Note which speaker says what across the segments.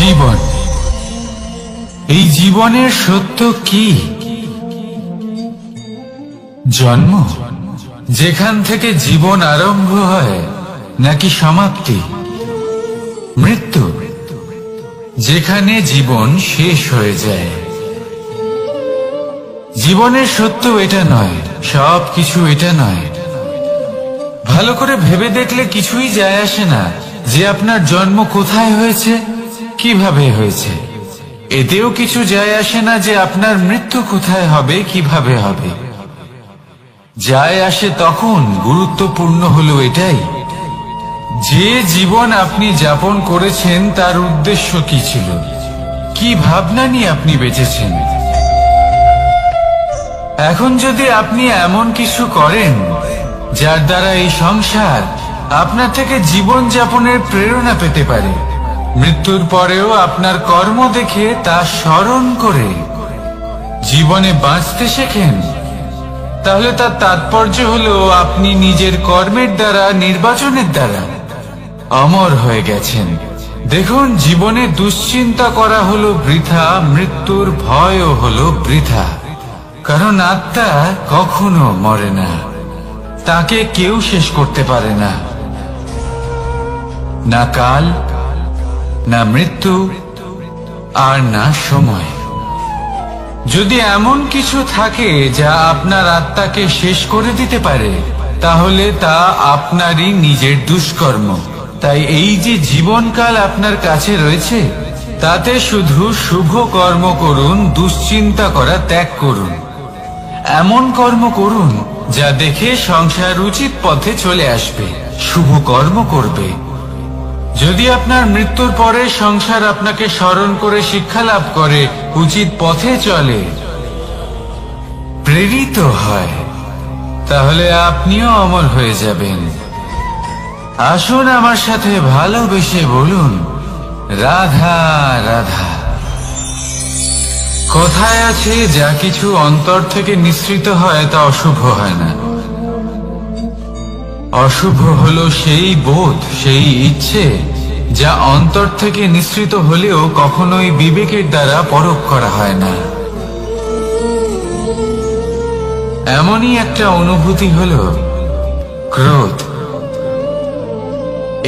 Speaker 1: জীবন, এই জীবনের সত্য কি? জন্ম, যেখান থেকে জীবন আরম্ভ হয়, নাকি সমাপ্তি? মৃত্যু, যেখানে জীবন শেষ হয়ে যায়। জীবনের সত্য এটা নয়, সব কিছু এটা নয়। ভালো করে ভেবে দেখলে কিছুই যায় আসে না যে আপনার জন্ম কোথায় হয়েছে, কিভাবে হয়েছে। এতেও কিছু যায় আসে না যে আপনার মৃত্যু কোথায় হবে, কিভাবে হবে। যায় আসে তখন গুরুত্বপূর্ণ হলো এটাই, যে জীবন আপনি যাপন করেছেন তার উদ্দেশ্য কি ছিল, কি ভাবনা নিয়ে আপনি বেঁচেছেন। এখন যদি আপনি এমন কিছু করেন যার দ্বারা এই সংসার আপনার থেকে জীবন যাপনের প্রেরণা পেতে পারে, মৃত্যুর পরেও আপনার কর্ম দেখে তা স্মরণ করে জীবনে বাঁচতে শেখেন, তাহলে তার তাৎপর্য হলো আপনি নিজের কর্মের দ্বারা, নির্বাচনের দ্বারা অমর হয়ে গেছেন। দেখুন, জীবনে দুশ্চিন্তা করা হলো বৃথা, মৃত্যুর ভয়ও হলো বৃথা। কারণ আত্মা কখনো মরে না, তাকে কেউ শেষ করতে পারে না। না কাল, না মৃত্যু, আর না সময়। যদি এমন কিছু থাকে যা আপনার আত্মাকে শেষ করে দিতে পারে, তাহলে তা আপনারই নিজের দুষ্কর্ম। তাই এই যে জীবনকাল আপনার কাছে রয়েছে, তাতে শুধু শুভ কর্ম করুন, দুশ্চিন্তা করা ত্যাগ করুন। এমন কর্ম করুন যা দেখে সংসার উচিত পথে চলে আসবে, শুভ কর্ম করবে। যদি আপনার মৃত্যুর পরে সংসার আপনাকে স্মরণ করে শিক্ষা লাভ করে, উচিত পথে চলে, প্রেরিত হয়, তাহলে আপনিও অমর হয়ে যাবেন। আসুন আমার সাথে ভালোবেসে বলুন, রাধা রাধা। কথায় আছে, যা কিছু অন্তর থেকে নিঃসৃত হয় তা অশুভ হয় না। অশুভ হলো সেই বোধ, সেই ইচ্ছে যা অন্তর থেকে নিঃসৃত হলেও কখনোই বিবেকের দ্বারা পরখ করা হয় না। এমনই একটা অনুভূতি হলো ক্রোধ।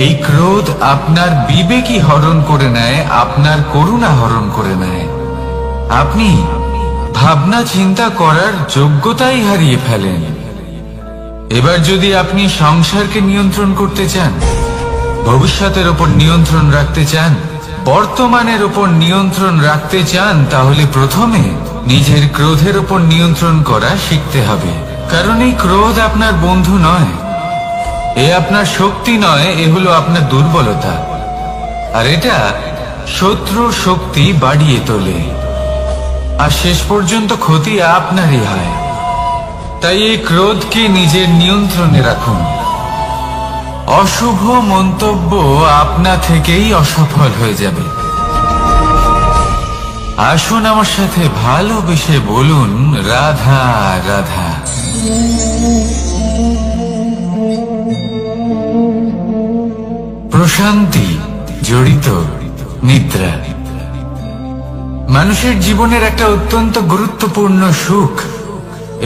Speaker 1: এই ক্রোধ আপনার বিবেকই হরণ করে নেয়, আপনার করুণা হরণ করে নেয়। আপনি ভাবনা চিন্তা করার যোগ্যতাই হারিয়ে ফেলেন। এবার যদি আপনি সংসারকে নিয়ন্ত্রণ করতে চান, ভবিষ্যতের উপর নিয়ন্ত্রণ রাখতে চান, বর্তমানের উপর নিয়ন্ত্রণ রাখতে চান, তাহলে প্রথমে নিজের ক্রোধের উপর নিয়ন্ত্রণ করা শিখতে হবে। কারণ এই ক্রোধ আপনার বন্ধু নয়, এ আপনার শক্তি নয়, এ হলো আপনার দুর্বলতা। আর এটা শত্রুর শক্তি বাড়িয়ে তোলে, আর শেষ পর্যন্ত ক্ষতি আপনারই হয়। তাই এই ক্রোধকে নিজের নিয়ন্ত্রণে রাখুন। অশুভ মন্তব্য আপনা থেকেই অসফল হয়ে যাবে। আসুন আমার সাথে ভালোবেসে বলুন, রাধা রাধা। প্রশান্তি জড়িত নিদ্রা মানুষের জীবনের একটা অত্যন্ত গুরুত্বপূর্ণ সুখ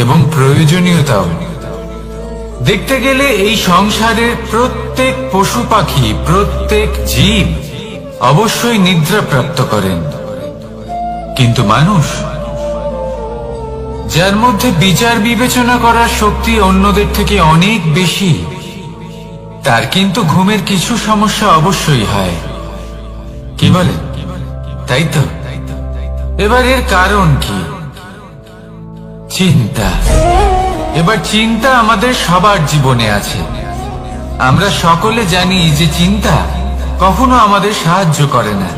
Speaker 1: এবং প্রয়োজনীয়তাও। দেখতে গেলে এই সংসারের প্রত্যেক পশু পাখি, প্রত্যেক জীব অবশ্যই নিদ্রা প্রাপ্ত করেন। কিন্তু মানুষ, যার মধ্যে বিচার বিবেচনা করার শক্তি অন্যদের থেকে অনেক বেশি, তার কিন্তু ঘুমের কিছু সমস্যা অবশ্যই হয়। কি বলে, তাই তো? এবার এর কারণ কি? চিন্তা। এবার চিন্তা আমাদের সবার জীবনে আছে। আমরা সকলে জানি যে চিন্তা কখনো আমাদের সাহায্য করে না,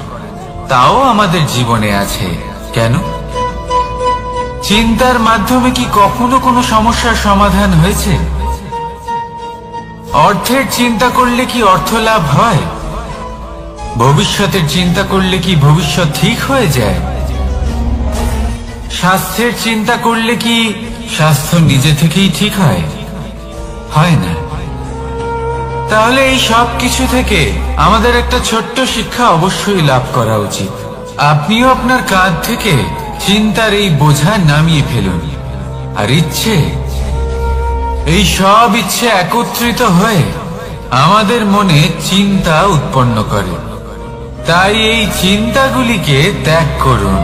Speaker 1: তাও আমাদের জীবনে আছে। কেন? চিন্তার মাধ্যমে কি কখনো কোনো সমস্যার সমাধান হয়েছে? অর্থের চিন্তা করলে কি অর্থ লাভ হয়? ভবিষ্যতের চিন্তা করলে কি ভবিষ্যৎ ঠিক হয়ে যায়? স্বাস্থ্যের চিন্তা করলে কি স্বাস্থ্য নিজে থেকেই ঠিক হয়? হয় না। তাহলে এই সব কিছু থেকে আমাদের একটা ছোট্ট শিক্ষা অবশ্যই লাভ করা উচিত। আপনিও আপনার কাঁধ থেকে চিন্তার এই বোঝা নামিয়ে ফেলুন। আর এই সব ইচ্ছে একত্রিত হয়ে আমাদের মনে চিন্তা উৎপন্ন করে। তাই এই চিন্তাগুলিকে ত্যাগ করুন।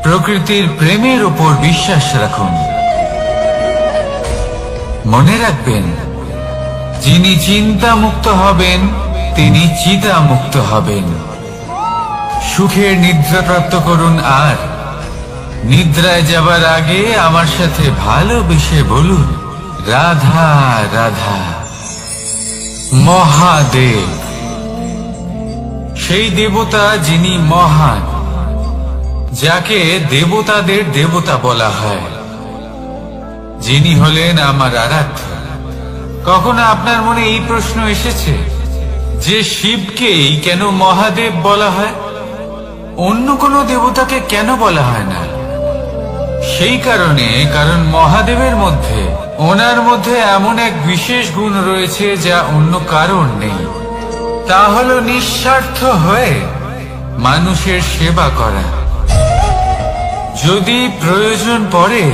Speaker 1: প্রকৃতির প্রেমের উপর বিশ্বাস রাখুন। মনে রাখবেন, যিনি চিন্তা মুক্ত হবেন তিনি চিতা মুক্ত হবেন। সুখের নিদ্রা প্রাপ্ত করুন, আর নিদ্রায় যাবার আগে আমার সাথে ভালোবেসে বলুন, রাধা রাধা। মহাদেব সেই দেবতা যিনি মহান, যাকে দেবতাদের দেবতা বলা হয়, যিনি হলেন আমার আরাধ্য। কখনো আপনার মনে এই প্রশ্ন এসেছে যে শিবকেই কেন মহাদেব বলা হয়, অন্য কোনো দেবতাকে কেন বলা হয় না? সেই কারণ মহাদেবের মধ্যে, ওনার মধ্যে এমন এক বিশেষ গুণ রয়েছে যা অন্য কারণ নেই। তা হলো নিঃস্বার্থ হয়ে মানুষের সেবা করা। যদি প্রয়োজন পড়ে,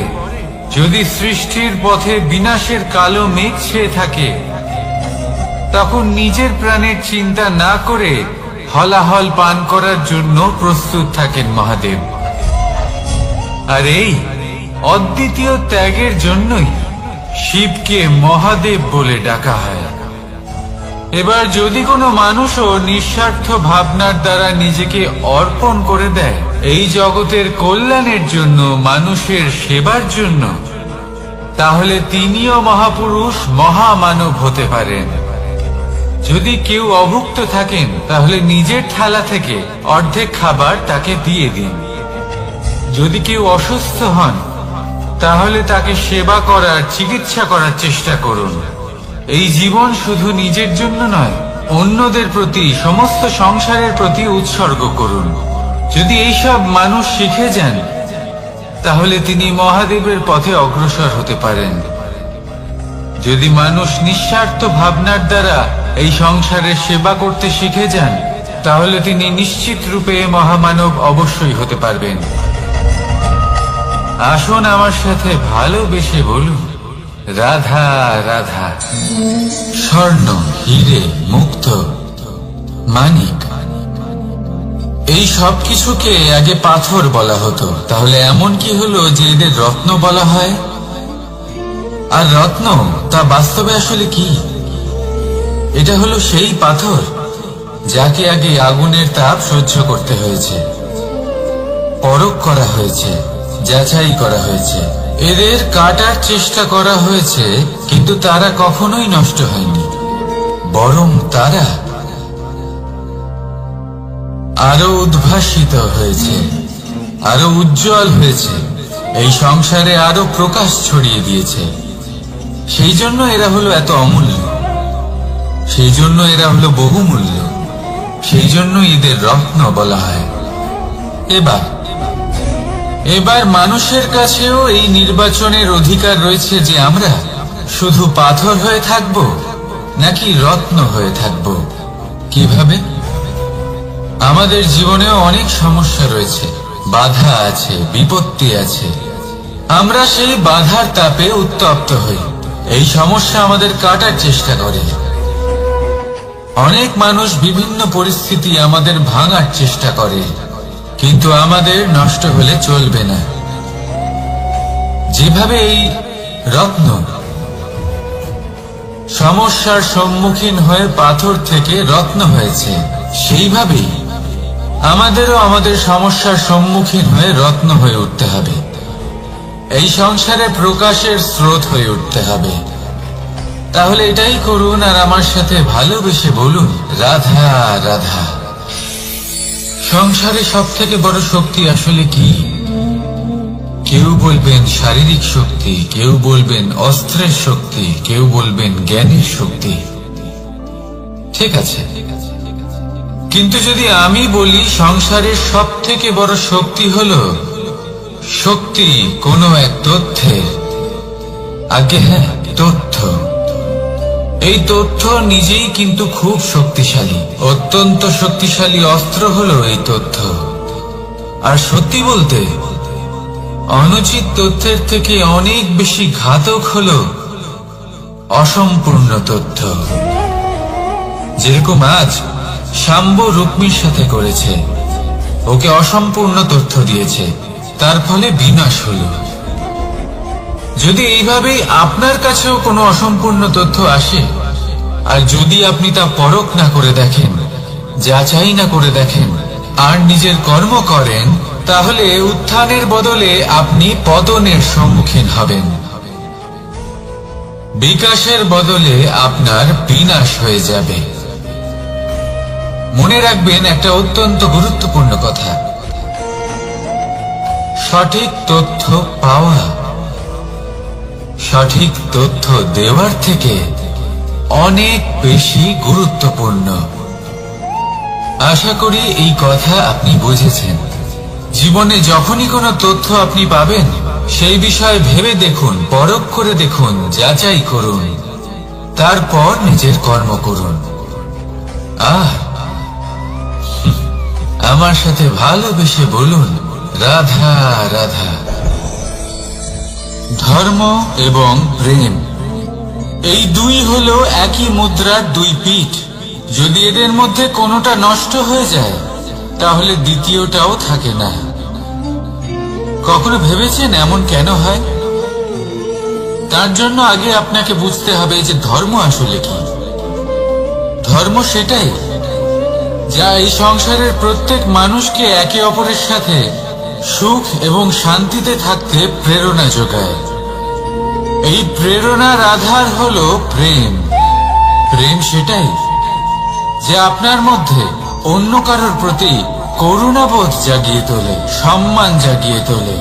Speaker 1: যদি সৃষ্টির পথে বিনাশের কালো মেঘ ছেয়ে থাকে, তখন নিজের প্রাণের চিন্তা না করে হলাহল পান করার জন্য প্রস্তুত থাকেন মহাদেব। আর এই অদ্বিতীয় ত্যাগের জন্যই শিবকে মহাদেব বলে ডাকা হয়। এবার যদি কোনো মানুষও নিঃস্বার্থ ভাবনার দ্বারা নিজেকে অর্পণ করে দেয় এই জগতের কল্যাণের জন্য, মানুষের সেবার জন্য, তাহলে তিনিও মহাপুরুষ, মহামানব হতে পারেন। যদি কেউ অভুক্ত থাকেন, তাহলে নিজের থালা থেকে অর্ধেক খাবার তাকে দিয়ে দিন। যদি কেউ অসুস্থ হন, তাহলে তাকে সেবা করার, চিকিৎসা করার চেষ্টা করুন। এই জীবন শুধু নিজের জন্য নয়, অন্যদের প্রতি, সমস্ত সংসারের প্রতি উৎসর্গ করুন। যদি এইসব মানুষ শিখে যান, তাহলে তিনি মহাদেবের পথে অগ্রসর হতে পারেন। যদি মানুষ নিঃস্বার্থ ভাবনার দ্বারা এই সংসারের সেবা করতে শিখে যান, তাহলে তিনি নিশ্চিত রূপে মহামানব অবশ্যই হতে পারবেন। আসুন আমার সাথে ভালোবেসে বলুন, রাধা রাধা। স্বর্ণ, হিরে, মুক্ত, মানিক, এই সব কিছুকে আগে পাথর বলা হতো। তাহলে এমন কি হলো যে এদের রত্ন বলা হয়? আর রত্ন তা বাস্তবে আসলে কি? এটা হলো সেই পাথর যাকে আগে আগুনের তাপ সহ্য করতে হয়েছে, পরখ করা হয়েছে, যাচাই করা হয়েছে, এদের কাটার চেষ্টা করা হয়েছে, কিন্তু তারা কখনোই নষ্ট হয়নি, বরং তারা আরো উদ্ভাসিত হয়েছে, আরো উজ্জ্বল হয়েছে, এই সংসারে আরো প্রকাশ ছড়িয়ে দিয়েছে। সেই জন্য এরা হলো এত অমূল্য, সেই জন্য এরা হলো বহুমূল্য, সেই জন্য এদের রত্ন বলা হয়। এবার মানুষের কাছেও এই নির্বাচনের অধিকার রয়েছে যে আমরা শুধু পাথর হয়ে থাকব নাকি রত্ন হয়ে থাকব। কিভাবে? আমাদের জীবনেও অনেক সমস্যা রয়েছে, বাধা আছে, বিপত্তি আছে। আমরা সেই বাধার তাপে উত্তপ্ত হই, এই সমস্যা আমাদের কাটার চেষ্টা করে। অনেক মানুষ বিভিন্ন পরিস্থিতি আমাদের ভাঙার চেষ্টা করে, কিন্তু আমাদের নষ্ট হলে চলবে না। যেভাবে এই রত্ন সমস্যার সম্মুখীন হয়ে পাথর থেকে রত্ন হয়েছে, সেইভাবেই আমাদেরও আমাদের সমস্যার সম্মুখীন হয়ে রত্ন হয়ে উঠতে হবে। এই সংসারে প্রকাশের স্রোত হয়ে উঠতে হবে। তাহলে এটাই করুন, আর আমার সাথে ভালোবেসে বলুন, রাধা রাধা। সংসারে সব থেকে বড় শক্তি আসলে কি? কেউ বলবেন শারীরিক শক্তি, কেউ বলবেন অস্ত্রের শক্তি, কেউ বলবেন জ্ঞানের শক্তি। ঠিক আছে, কিন্তু যদি আমি বলি সংসারের সব থেকে বড় শক্তি হলো শক্তি কোনো এক তথ্যের, আগে হ্যাঁ, তথ্য। এই তথ্য নিজেই কিন্তু খুব শক্তিশালী, অত্যন্ত শক্তিশালী অস্ত্র হলো এই তথ্য। আর সত্যি বলতে অনুচিত তথ্যের থেকে অনেক বেশি ঘাতক হলো অসম্পূর্ণ তথ্য। যেরকম আজ শাম্ব রুক্মির সাথে করেছে, ওকে অসম্পূর্ণ তথ্য দিয়েছে, তার ফলে বিনাশ হলো। যদি এইভাবেই আপনার কাছেও কোনো অসম্পূর্ণ তথ্য আসে, আর যদি আপনি তা পরখ না করে দেখেন, যাচাই না করে দেখেন, আর নিজের কর্ম করেন, তাহলে উত্থানের বদলে আপনি পতনের সম্মুখীন হবেন। বিকাশের বদলে আপনার বিনাশ হয়ে যাবে। মনে রাখবেন একটা অত্যন্ত গুরুত্বপূর্ণ কথা, সঠিক তথ্য পাওয়া সঠিক তথ্য দেওয়ার থেকে অনেক বেশি গুরুত্বপূর্ণ। আশা করি এই কথা আপনি বুঝেছেন। জীবনে যখনই কোনো তথ্য আপনি পাবেন, সেই বিষয়ে ভেবে দেখুন, পরখ করে দেখুন, যাচাই করুন, তারপর নিজের কর্ম করুন। আমার সাথে ভালোবেসে বলুন, রাধা রাধা। ধর্ম এবং প্রেম, এই দুই হলো একই মুদ্রার দুই পিঠ। যদি এদের মধ্যে কোনোটা নষ্ট হয়ে যায়, তাহলে দ্বিতীয়টাও থাকে না। কখনো ভেবেছেন এমন কেন হয়? তার জন্য আগে আপনাকে বুঝতে হবে যে ধর্ম আসলে কি। ধর্ম সেটাই যা এই সংসারের প্রত্যেক মানুষকে একে অপরের সাথে সুখ এবং শান্তিতে থাকতে প্রেরণা যোগায়। এই প্রেরণার আধার হলো প্রেম। প্রেম সেটাই যা আপনার মধ্যে অন্য কারোর প্রতি করুণাবোধ জাগিয়ে তোলে, সম্মান জাগিয়ে তোলে।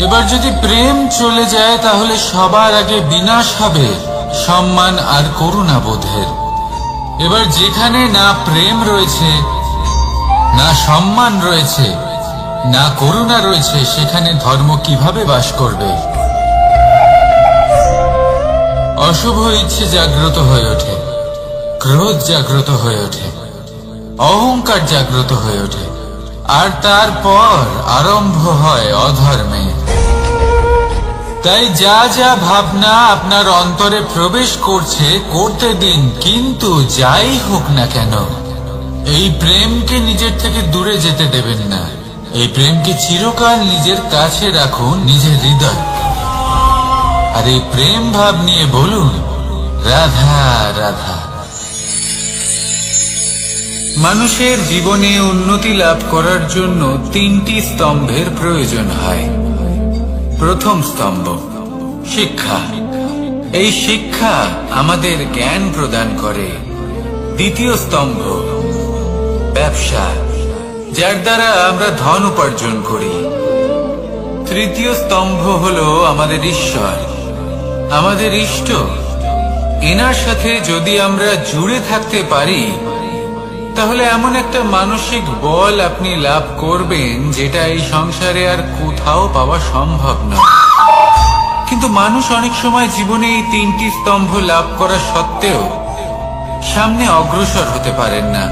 Speaker 1: এবার যদি প্রেম চলে যায়, তাহলে সবার আগে বিনাশ হবে সম্মান আর করুণাবোধের। এবার যেখানে না প্রেম রয়েছে, না সম্মান রয়েছে, না করুণা রয়েছে, সেখানে ধর্ম কিভাবে বাস করবে? অশুভ ইচ্ছে জাগ্রত হয়ে ওঠে, ক্রোধ জাগ্রত হয়ে ওঠে, অহংকার জাগ্রত হয়ে ওঠে, আর তারপর আরম্ভ হয় অধর্মে। তাই যা যা ভাবনা আপনার অন্তরে প্রবেশ করছে, করতে দিন, কিন্তু যাই হোক না কেন, এই প্রেমকে নিজের থেকে দূরে যেতে দেবেন না। এই প্রেমকে চিরকাল নিজের কাছে রাখুন, নিজের হৃদয়। আর এই প্রেম ভাব নিয়ে বলুন, রাধা রাধা। মানুষের জীবনে উন্নতি লাভ করার জন্য তিনটি স্তম্ভের প্রয়োজন হয়। প্রথম স্তম্ভ শিক্ষা। এই শিক্ষা আমাদের জ্ঞান প্রদান করে। দ্বিতীয় স্তম্ভ ব্যবসা, যার দ্বারা আমরা ধন উপার্জন করি। তৃতীয় স্তম্ভ হলো আমাদের ঈশ্বর, আমাদের ইষ্ট। এনার সাথে যদি আমরা জুড়ে থাকতে পারি, তাহলে এমন একটা মানসিক বল আপনি লাভ করবেন, যেটা এই সংসারে আর কোথাও পাওয়া সম্ভব নয়। কিন্তু মানুষ অনেক সময় জীবনে এই তিনটি স্তম্ভ লাভ করা সত্ত্বেও সামনে অগ্রসর হতে পারেন না।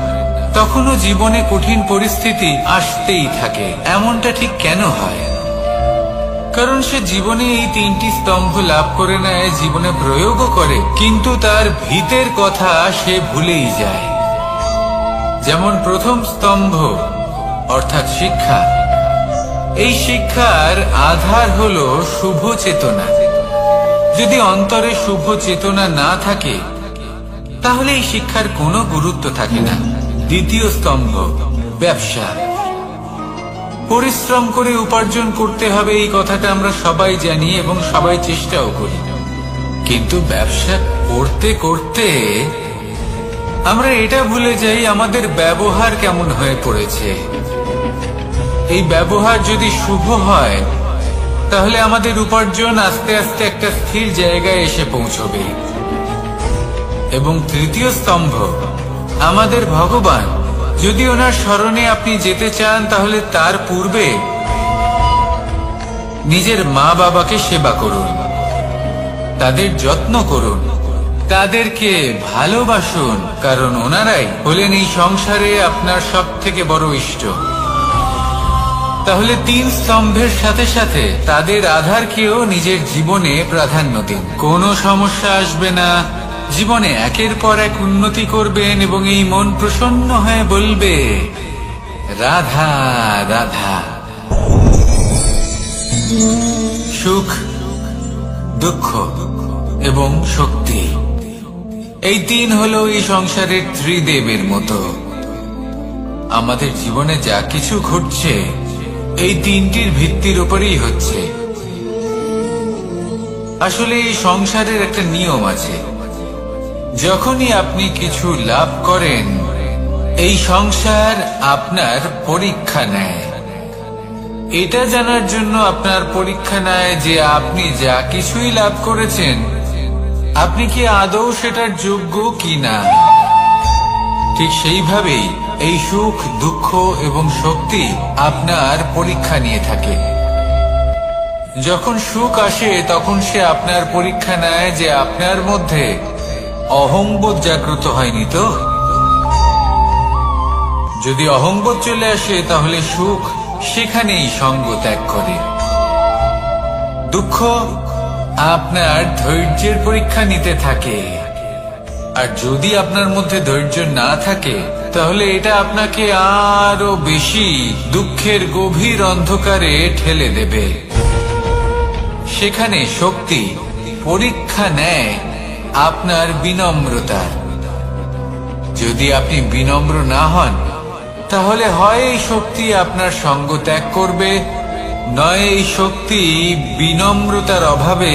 Speaker 1: তখনও জীবনে কঠিন পরিস্থিতি আসতেই থাকে। এমনটা ঠিক কেন হয়? কারণ সে জীবনে এই তিনটি স্তম্ভ লাভ করে নেয়, জীবনে প্রয়োগও করে, কিন্তু তার ভিতের কথা সে ভুলেই যায়। যেমন প্রথম স্তম্ভ অর্থাৎ শিক্ষা। এই শিক্ষার আধার হলো শুভ চেতনা। যদি অন্তরে শুভ চেতনা না থাকে, তাহলে এই শিক্ষার কোনো গুরুত্ব থাকে না। দ্বিতীয় স্তম্ভ ব্যবসা। পরিশ্রম করে উপার্জন করতে হবে, এই কথাটা আমরা সবাই জানি এবং সবাই চেষ্টাও করি। কিন্তু ব্যবসা করতে করতে আমরা এটা ভুলে যাই আমাদের ব্যবহার কেমন হয়ে পড়েছে। এই ব্যবহার যদি শুভ হয়, তাহলে আমাদের উপার্জন আস্তে আস্তে একটা স্থির জায়গায় এসে পৌঁছবে। এবং তৃতীয় স্তম্ভ আমাদের ভগবান। যদি ওনার শরণে আপনি যেতে চান, তাহলে তার পূর্বে নিজের মা বাবাকে সেবা করুন, তাদের যত্ন করুন, তাদেরকে ভালোবাসুন, কারণ ওনারাই হলেন এই সংসারে আপনার সব থেকে বড় ইষ্ট। তাহলে 3 স্তম্ভের সাথে সাথে তাদের আধারকেও নিজের জীবনে প্রাধান্য দিন। কোনো সমস্যা আসবে না, জীবনে একের পর এক উন্নতি করবেন এবং এই মন প্রসন্ন হয়ে বলবে রাধা রাধা। সুখ, দুঃখ এবং শক্তি, এই 3 হলো এই সংসারের ত্রিদেবের মতো। আমাদের জীবনে যা কিছু ঘটছে এই 3টির ভিত্তির উপরেই হচ্ছে। আসলে এই সংসারের একটা নিয়ম আছে, যখনই আপনি কিছু লাভ করেন এই সংসার আপনার পরীক্ষা নেয়। এটা জানার জন্য আপনার পরীক্ষা নেয় যে আপনি যা কিছুই লাভ করেছেন আপনি কি আদৌ সেটার যোগ্য কিনা। ঠিক সেইভাবেই এই সুখ, দুঃখ এবং শক্তি আপনার পরীক্ষা নিয়ে থাকে। যখন সুখ আসে তখন সে আপনার পরীক্ষা নেয় যে আপনার মধ্যে অহংবোধ জাগ্রত হয়নি তো। যদি অহংবোধ চলে আসে তাহলে সুখ সেখানেই সঙ্গ ত্যাগ করে। দুঃখ আপনার ধৈর্যের পরীক্ষা নিতে থাকে, আর যদি আপনার মধ্যে ধৈর্য না থাকে তাহলে এটা আপনাকে আরো বেশি দুঃখের গভীর অন্ধকারে ঠেলে দেবে। সেখানে শক্তি পরীক্ষা নেয় আপনার বিনম্রতার। যদি আপনি বিনম্র না হন তাহলে হয় এই শক্তি আপনার সঙ্গ ত্যাগ করবে, নয় এই শক্তি বিনম্রতার অভাবে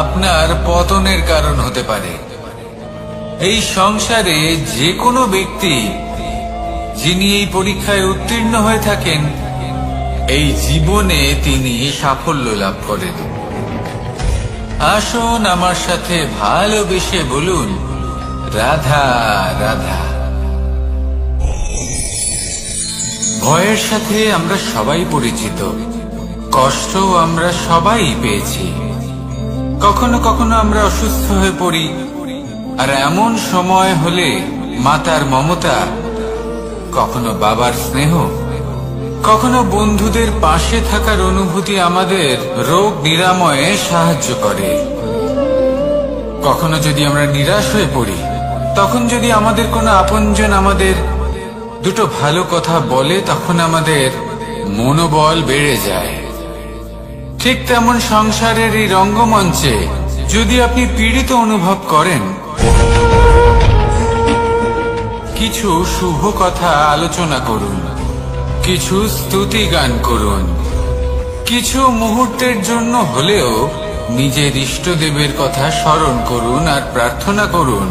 Speaker 1: আপনার পতনের কারণ হতে পারে। এই সংসারে যে কোনো ব্যক্তি যিনি এই পরীক্ষায় উত্তীর্ণ হয়ে থাকেন এই জীবনে তিনি সাফল্য লাভ করেন। আসুন আমার সাথে ভালোবেসে বলুন রাধা রাধা। ভয়ের সাথে আমরা সবাই পরিচিত, কষ্ট আমরা সবাই পেয়েছি। কখনো কখনো আমরা অসুস্থ হয়ে পড়ি, আর এমন সময় হলে মাতার মমতা, কখনো বাবার স্নেহ, কখনো বন্ধুদের পাশে থাকার অনুভূতি আমাদের রোগ নিরাময়ে সাহায্য করে। কখনো যদি আমরা নিরাশ হয়ে পড়ি, তখন যদি আমাদের কোনো আপনজন আমাদের দুটো ভালো কথা বলে তখন আমাদের মনোবল বেড়ে যায়। ঠিক তেমন সংসারের এই রঙ্গমঞ্চে যদি আপনি পীড়িত অনুভব করেন, কিছু শুভ কথা আলোচনা করুন, কিছু স্তুতি গান করুন, কিছু মুহূর্তের জন্য হলেও নিজের ইষ্টদেবের কথা স্মরণ করুন আর প্রার্থনা করুন।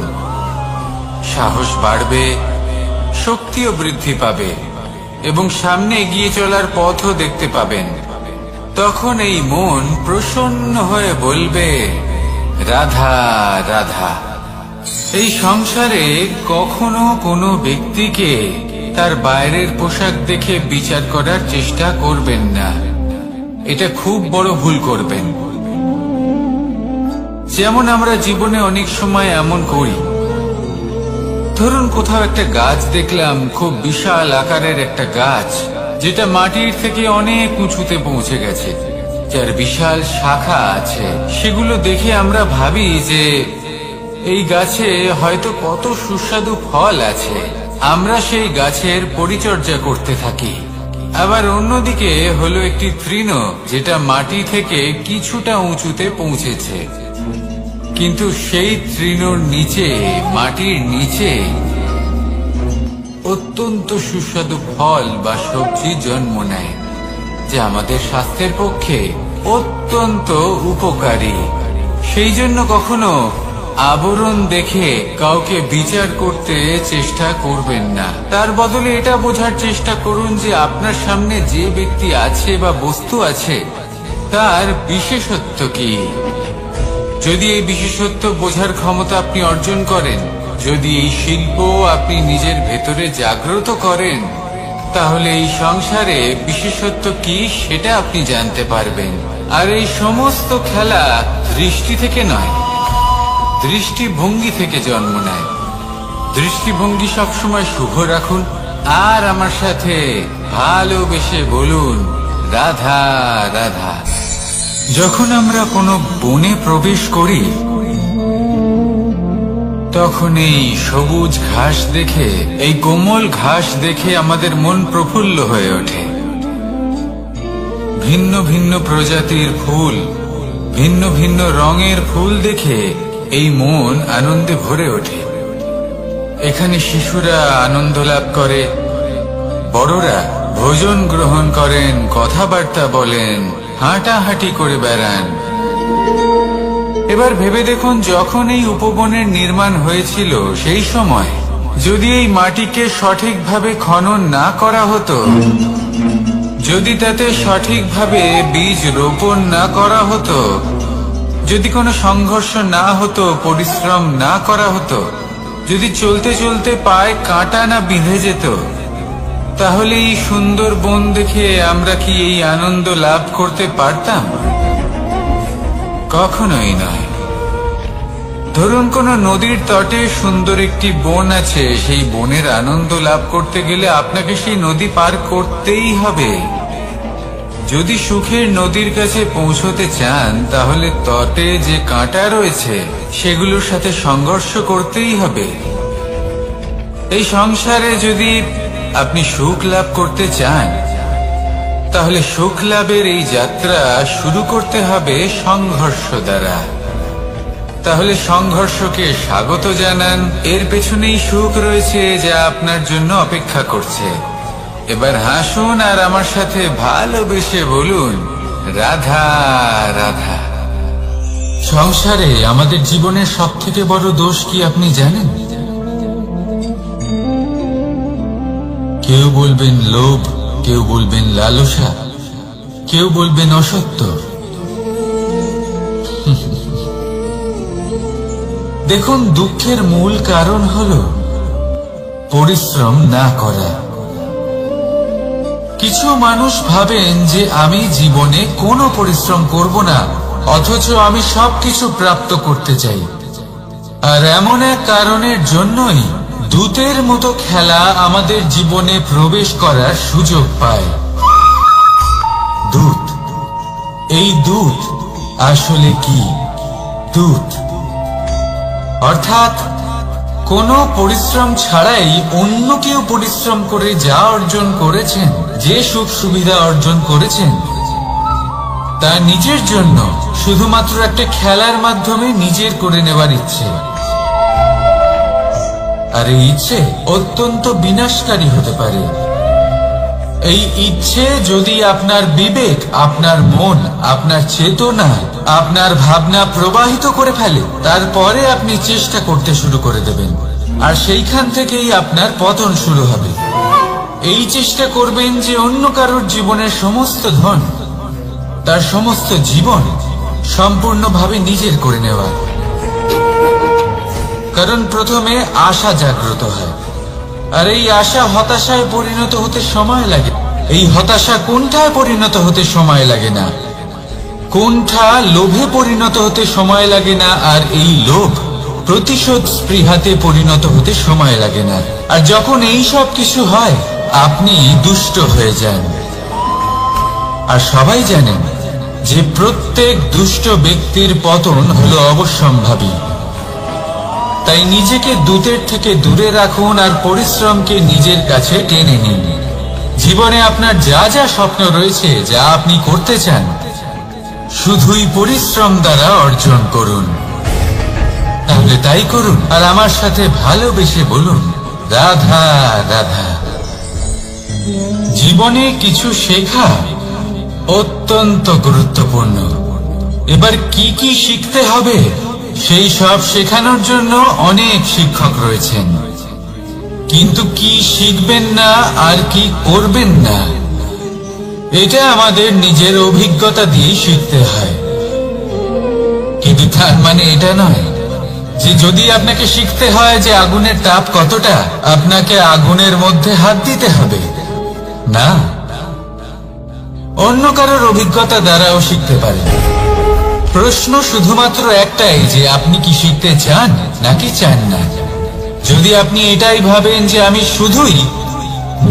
Speaker 1: সাহস বাড়বে, শক্তিও বৃদ্ধি পাবে এবং সামনে এগিয়ে চলার পথও দেখতে পাবেন। তখন এই মন প্রসন্ন হয়ে বলবে রাধা রাধা। এই সংসারে কখনো কোনো ব্যক্তিকে তার বাইরের পোশাক দেখে বিচার করার চেষ্টা করবেন না, এটা খুব বড় ভুল করবেন। যেমন আমরা জীবনে অনেক সময় এমন করি, ধরুন কোথাও একটা গাছ দেখলাম, খুব বিশাল আকারের একটা গাছ, যেটা মাটির থেকে অনেক উঁচুতে পৌঁছে গেছে, যার বিশাল শাখা আছে। সেগুলো দেখে আমরা ভাবি যে এই গাছে হয়তো কত সুস্বাদু ফল আছে। আমরা সেই গাছের পরিচর্যা করতে থাকি। আবার অন্যদিকে হলো একটি তৃণ, যেটা মাটি থেকে কিছুটা উঁচুতে পৌঁছেছে, কিন্তু সেই তৃণর নিচে, মাটির নিচে অত্যন্ত সুস্বাদু ফল বা সবজি জন্ম নেয়, যা আমাদের স্বাস্থ্যের পক্ষে অত্যন্ত উপকারী। সেই জন্য কখনো আবরণ দেখে কাউকে বিচার করতে চেষ্টা করবেন না। তার বদলে এটা বোঝার চেষ্টা করুন যে আপনার সামনে যে ব্যক্তি আছে বা বস্তু আছে তার বিশেষত্ব কি। যদি এই বিশেষত্ব বোঝার ক্ষমতা আপনি অর্জন করেন, যদি এই শিল্প আপনি নিজের ভেতরে জাগ্রত করেন, তাহলে এই সংসারে বিশেষত্ব কি সেটা আপনি জানতে পারবেন। আর এই সমস্ত খেলা দৃষ্টি থেকে নয়, দৃষ্টিভঙ্গি থেকে জন্ম নেয়। দৃষ্টিভঙ্গি সবসময় শুভ রাখুন আর আমার সাথে ভালোবেসে বলুন রাধা রাধা। যখন আমরা কোনো বনে প্রবেশ করি তখন এই সবুজ ঘাস দেখে, এই কোমল ঘাস দেখে আমাদের মন প্রফুল্ল হয়ে ওঠে। ভিন্ন ভিন্ন প্রজাতির ফুল, ভিন্ন ভিন্ন রঙের ফুল দেখে এই মন আনন্দে ভরে ওঠে। এখানে শিশুরা আনন্দ লাভ করে, বড়রা ভোজন গ্রহণ করেন, কথাবার্তা বলেন, হাঁটাহাঁটি করে বেড়ান। এবার ভেবে দেখুন, যখন এই উপবনের নির্মাণ হয়েছিল সেই সময় যদি এই মাটিকে সঠিকভাবে খনন না করা হতো, যদি তাতে সঠিকভাবে বীজ রোপণ না করা হতো, যদি কোনো সংঘর্ষ না হতো, পরিশ্রম না করা হতো, যদি চলতে চলতে পায়ে কাঁটা না বিঁধে যেত, তাহলে এই সুন্দর বন দেখে আমরা কি এই আনন্দ লাভ করতে পারতাম? কখনোই নয়। ধরুন কোনো নদীর তটে সুন্দর একটি বন আছে, সেই বনের আনন্দ লাভ করতে গেলে আপনাকে সেই নদী পার করতেই হবে। যদি সুখের নদীর কাছে পৌঁছতে চান, তাহলে তটে যে কাঁটা রয়েছে সেগুলোর সাথে সংঘর্ষ করতেই হবে। এই সংসারে যদি আপনি সুখ লাভ করতে চান, তাহলে সুখ লাভের এই যাত্রা শুরু করতে হবে সংঘর্ষ দ্বারা। তাহলে সংঘর্ষকে স্বাগত জানান, এর পেছনেই সুখ রয়েছে যা আপনার জন্য অপেক্ষা করছে। এবার হাসুন আর আমার সাথে ভালোবেসে বলুন রাধা রাধা। সংসারে আমাদের জীবনের সবথেকে বড় দোষ কি আপনি জানেন? কেউ বলবেন লোভ, কেউ বলবেন লালসা, কেউ বলবেন অসত্য। দেখুন, দুঃখের মূল কারণ হলো পরিশ্রম না করা। কিছু মানুষ ভাবেন যে আমি জীবনে কোনো পরিশ্রম করব না, অথচ আমি সবকিছু প্রাপ্ত করতে চাই। আর এমন এক কারণের জন্যই দূতের মতো খেলা আমাদের জীবনে প্রবেশ করার সুযোগ পায়। দূত, এই দূত আসলে কি? দূত অর্থাৎ কোনো পরিশ্রম ছাড়াই অন্য কেউ পরিশ্রম করে যা অর্জন করেছেন, যে সুখ সুবিধা অর্জন করেছেন, তা নিজের জন্য শুধুমাত্র একটা খেলার মাধ্যমে নিজের করে নেবার ইচ্ছে। আর এই ইচ্ছে অত্যন্ত বিনাশকারী হতে পারে। এই ইচ্ছে যদি আপনার বিবেক, আপনার মন, আপনার চেতনা, আপনার ভাবনা প্রবাহিত করে ফেলে, তারপরে আপনি চেষ্টা করতে শুরু করে দেবেন, আর সেইখান থেকেই আপনার পতন শুরু হবে। এই চেষ্টা করবেন যে অন্য কারোর জীবনের সমস্ত ধন, তার সমস্ত জীবন সম্পূর্ণভাবে নিজের করে নেওয়ার। কারণ প্রথমে আশা জাগ্রত হয়, আর এই আশা হতাশায় পরিণত হতে সময় লাগে। এই হতাশা কোনটায় পরিণত হতে সময় লাগে না, কোনটা লোভে পরিণত হতে সময় লাগে না, আর এই লোভ প্রতিশোধ স্পৃহাতে পরিণত হতে সময় লাগে না। আর যখন এই সব কিছু হয়, আপনি দুষ্ট হয়ে যান। আর সবাই জানেন যে প্রত্যেক দুষ্ট ব্যক্তির পতন হলো অবশ্যম্ভাবী। তাই নিজেকে দূতের থেকে দূরে রাখুন আর পরিশ্রমকে নিজের কাছে টেনে নিন। জীবনে আপনার যা যা স্বপ্ন রয়েছে, যা আপনি করতে চান, শুধুই পরিশ্রম দ্বারা অর্জন করুন। তাহলে তাই করুন আর আমার সাথে ভালোবেসে বলুন রাধা রাধা। জীবনে কিছু শেখা অত্যন্ত গুরুত্বপূর্ণ। এবার কি কি শিখতে হবে, সেই সব শেখানোর জন্য অনেক শিক্ষক রয়েছেন, কিন্তু কি শিখবেন না আর কি করবেন না, এটা আমাদের নিজের অভিজ্ঞতা দিয়ে শিখতে হয়। কিন্তু তার মানে এটা নয় যে যদি আপনাকে শিখতে হয় যে আগুনের তাপ কতটা, আপনাকে আগুনের মধ্যে হাত দিতে হবে না। অন্য কারোর অভিজ্ঞতা দ্বারাও শিখতে পারেন। প্রশ্ন শুধুমাত্র একটাই যে আপনি কি শিখতে চান নাকি চান না। যদি আপনি এটাই ভাবেন যে আমি শুধুই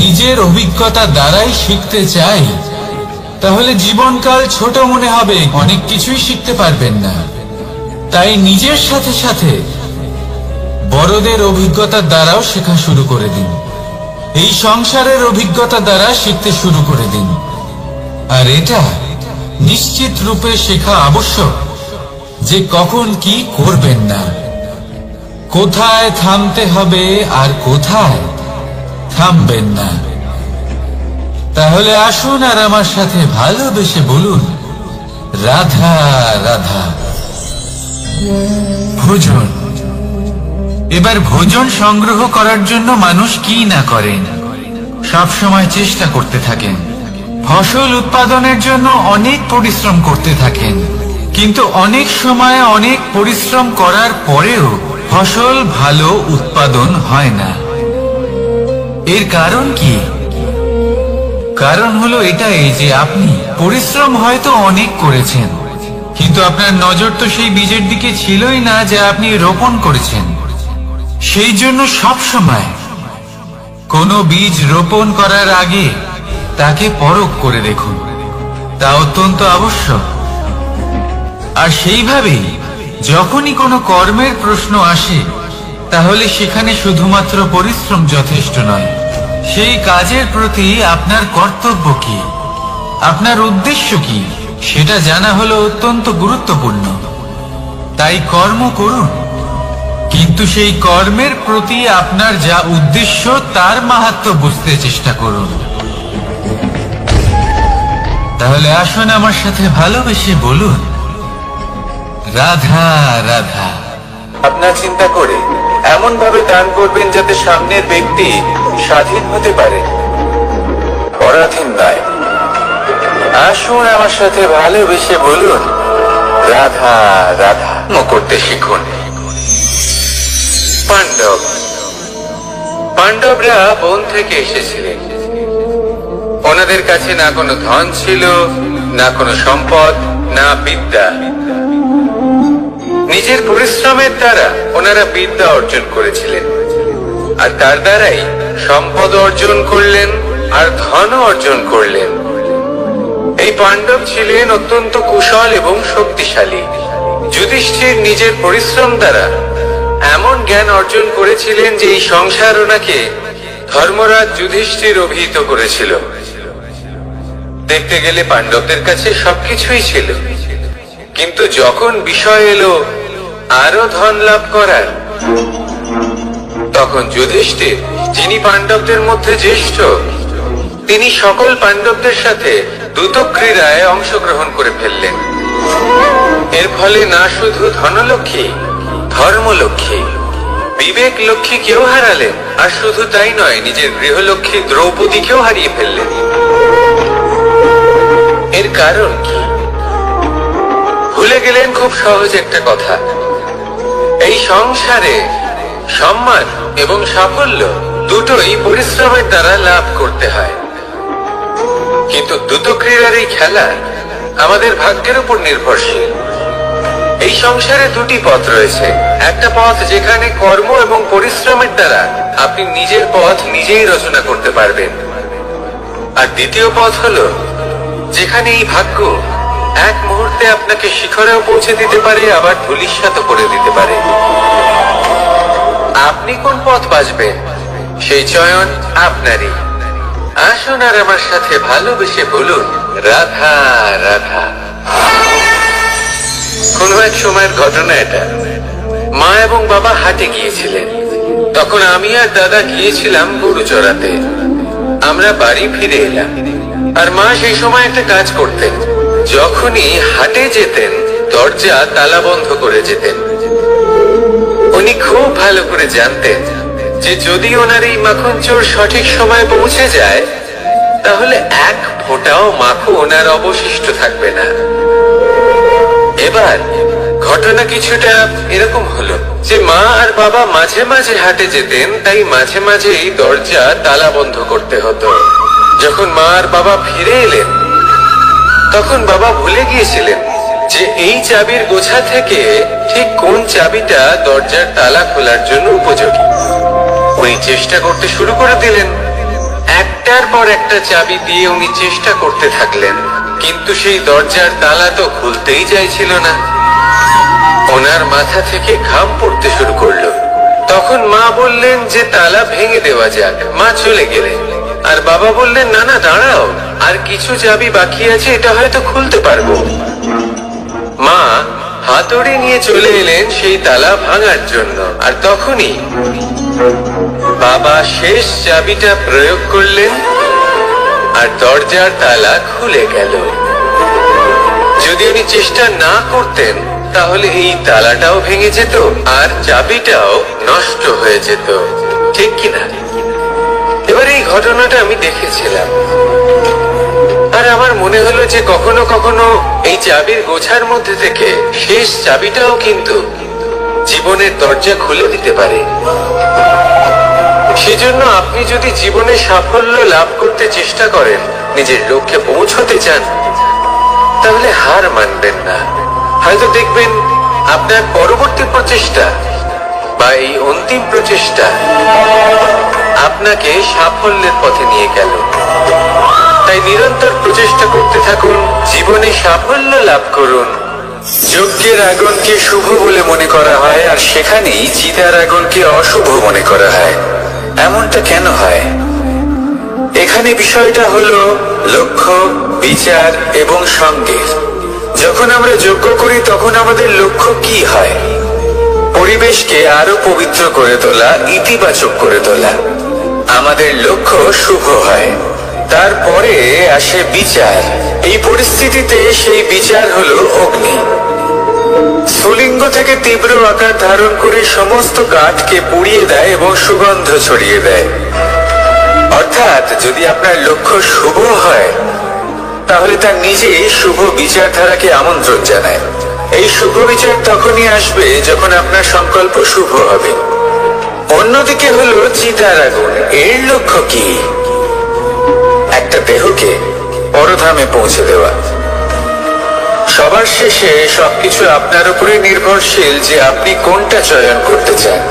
Speaker 1: নিজের অভিজ্ঞতা দ্বারাই শিখতে চাই, তাহলে জীবনকাল ছোট মনে হবে, অনেক কিছুই শিখতে পারবেন না। তাই নিজের সাথে সাথে বড়দের অভিজ্ঞতার দ্বারাও শেখা শুরু করে দিন। এই সংসারের অভিজ্ঞতা দ্বারা শিখতে শুরু করে দিন। আর এটা নিশ্চিত রূপে শেখা আবশ্যক যে কখন কি করবেন না, কোথায় থামতে হবে আর কোথায় থামবেন না। তাহলে আসুন আর আমার সাথে ভালোবেসে বলুন, রাধা রাধা। ভোজন। এবার ভোজন সংগ্রহ করার জন্য মানুষ কি না করেন, সব সময় চেষ্টা করতে থাকেন। ফসল উৎপাদনের জন্য অনেক পরিশ্রম করতে থাকেন, কিন্তু অনেক সময় অনেক পরিশ্রম করার পরেও ফসল ভালো উৎপাদন হয় না। এর কারণ কি? কারণ হলো এটাই যে আপনি পরিশ্রম হয়তো অনেক করেছেন, কিন্তু আপনার নজর তো সেই বীজের দিকে ছিলই না যা আপনি রোপণ করেছেন। সেই জন্য সব সময় কোনো বীজ রোপণ করার আগে তাকে পরখ করে দেখুন, তা অত্যন্ত আবশ্যক। আর সেইভাবেই যখনই কোনো কর্মের প্রশ্ন আসে, তাহলে সেখানে শুধুমাত্র পরিশ্রম যথেষ্ট নয়। সেই কাজের প্রতি আপনার কর্তব্য কি, আপনার উদ্দেশ্য কি, সেটা জানা হলো অত্যন্ত গুরুত্বপূর্ণ। তাই কর্ম করুন, কিন্তু সেই কর্মের প্রতি আপনার যা উদ্দেশ্য তার মাহাত্ম্য বুঝতে চেষ্টা করুন। তাহলে আসুন আমার সাথে ভালোবেসে বলুন, রাধা রাধা। আপনার চিন্তা করে এমন ভাবে দান করবেন যাতে সামনের ব্যক্তি স্বাধীন হতে পারে, পরাধীন নয়। আসুন আমার সাথে ভালোবেসে বলুন, রাধা রাধা। করতে শিখুন। পাণ্ডব। পাণ্ডবরা বন থেকে এসেছিলেন। ওনাদের কাছে না কোনো ধন ছিল, না কোনো সম্পদ, না বিদ্যা। নিজের পরিশ্রমের দ্বারা ওনারা বিদ্যা অর্জন করেছিলেন, আর তার দ্বারাই সম্পদ অর্জন করলেন আর ধন অর্জন করলেন। এই পাণ্ডব ছিলেন অত্যন্ত কুশল এবং শক্তিশালী। যুধিষ্ঠির নিজের পরিশ্রম দ্বারা এমন জ্ঞান অর্জন করেছিলেন যে এই সংসার ওনাকে ধর্মরাজ যুধিষ্ঠির অভিহিত করেছিল। দেখতে গেলে পাণ্ডবদের কাছে সবকিছুই ছিল, কিন্তু যখন বিষয় এলো আরো ধন লাভ করার, তখন যুধিষ্ঠির, যিনি পাণ্ডবদের মধ্যে জ্যেষ্ঠ, তিনি সকল পাণ্ডবদের সাথে দ্রুত ক্রীড়ায় অংশগ্রহণ করে ফেললেন। এর ফলে না শুধু ধনলক্ষ্মী, ধর্মলক্ষ্মী, বিবেক লক্ষ্মী কেউ হারালেন, আর শুধু তাই নয়, নিজের গৃহলক্ষ্মী দ্রৌপদীকেও হারিয়ে ফেললেন। এর কারণ কি? ভুলে গেলেন খুব সহজ একটা কথা, এই সংসারে সম্মান এবং সাফল্য দুটোই পরিশ্রমের দ্বারা লাভ করতে হয়। কিন্তু দ্রুত ক্রীড়ার এই খেলা আমাদের ভাগ্যের উপর নির্ভরশীল। এই সংসারে দুটি পথ রয়েছে। একটা পথ যেখানে কর্ম এবং পরিশ্রমের দ্বারা আপনি নিজের পথ নিজেই রচনা করতে পারবেন, আর দ্বিতীয় পথ হলো যেখানে এই ভাগ্য এক মুহূর্তে আপনাকে শিখরেও পৌঁছে দিতে পারে, আবার ধূলিসাৎ করে দিতে পারে। আপনি কোন পথ বাছবেন সেই চয়ন আপনারই। আসুন আর আমার সাথে ভালোবেসে বলুন, রাধা রাধা। কোন এক সময়ের ঘটনা এটা। মা এবং বাবা হাটে গিয়েছিলেন। তখন আমি আর দাদা গিয়েছিলাম গরু চড়াতে। আমরা বাড়ি ফিরে এলাম, আর মা সেই সময় একটা কাজ করতেন। যখনই হাটে যেতেন দরজা তালা বন্ধ করে যেতেন। উনি খুব ভালো করে জানতেন যে যদি ওনার এই মাখন চোর সঠিক সময়ে পৌঁছে যায়, তাহলে এক ফোঁটাও মাখন ওনার অবশিষ্ট থাকবে না। এবার ঘটনা কিছুটা এরকম হলো যে মা আর বাবা মাঝে মাঝে হাটে যেতেন, তাই মাঝে মাঝে এই দরজা তালা বন্ধ করতে হতো। যখন মা আর বাবা ফিরে এলেন, তখন বাবা ভুলে গিয়েছিলেন
Speaker 2: যে এই চাবির গোছা থেকে ঠিক কোন চাবিটা দরজার তালা খোলার জন্য উপযোগী। উনি চেষ্টা করতে শুরু করে দিলেন। একটার পর একটা চাবি দিয়ে উনি চেষ্টা করতে থাকলেন, কিন্তু সেই দরজার তালা তো খুলতেই চাইছিল না। ওনার মাথা থেকে ঘাম পড়তে শুরু করলো। তখন মা বললেন যে তালা ভেঙে দেওয়া যাক। মা চলে গেলেন, আর বাবা বললেন না না দাঁড়াও, আর কিছু চাবি বাকি আছে, এটা হয়তো খুলতে পারবো। মা হাতুড়ি নিয়ে চলে এলেন সেই তালা ভাঙার জন্য, আর তখনই বাবা শেষ চাবিটা প্রয়োগ করলেন আর দরজার তালা খুলে গেল। যদি উনি চেষ্টা না করতেন তাহলে এই তালাটাও ভেঙে যেত আর চাবিটাও নষ্ট হয়ে যেত, ঠিক কিনা? এবার এই ঘটনাটা আমি দেখেছিলাম, আর আমার মনে হলো যে কখনো কখনো এই চাবির গোছার মধ্যে থেকে শেষ চাবিটাও কিন্তু জীবনের দরজা খুলে দিতে পারে। সেজন্য আপনি যদি জীবনে সাফল্য লাভ করতে চেষ্টা করেন, নিজের লক্ষ্যে পৌঁছতে চান, তাহলে হার মানবেন না। হয়তো দেখবেন আপনার পরবর্তী প্রচেষ্টা বা এই অন্তিম প্রচেষ্টা আপনাকে সাফল্যের পথে নিয়ে গেল। তাই নিরন্তর প্রচেষ্টা করতে থাকুন, জীবনে সাফল্য লাভ করুন। যজ্ঞের আগুনকে শুভ বলে মনে করা হয়, আর সেখানেই চিতার আগুনকে অশুভ মনে করা হয়। এমনটা কেন হয়? এখানে বিষয়টা হলো লক্ষ্য, বিচার এবং সঙ্গের। যখন আমরা যজ্ঞ করি তখন আমাদের লক্ষ্য কি হয়? পরিবেশকে আরো পবিত্র করে তোলা, ইতিবাচক করে তোলা। আমাদের লক্ষ্য শুভ হয়। তারপরে আসে বিচার। এই পরিস্থিতিতে সেই বিচার হলো অগ্নি। স্ফুলিঙ্গ থেকে তীব্র আকার ধারণ করে সমস্ত কাঠকে পুড়িয়ে দেয় এবং সুগন্ধ ছড়িয়ে দেয়। অর্থাৎ যদি আপনার লক্ষ্য শুভ হয় তাহলে তার নিজেই শুভ বিচারধারাকে আমন্ত্রণ জানায়। এই শুভ বিচার তখনই আসবে যখন আপনার সংকল্প শুভ হবে। অন্যদিকে হলো চিতার আগুন। এর লক্ষ্য কি? একটা দেহকে পরধামে পৌঁছে দেওয়া। সবার শেষে সবকিছু আপনার উপরে নির্ভরশীল যে আপনি কোনটা চয়ন করতে চান।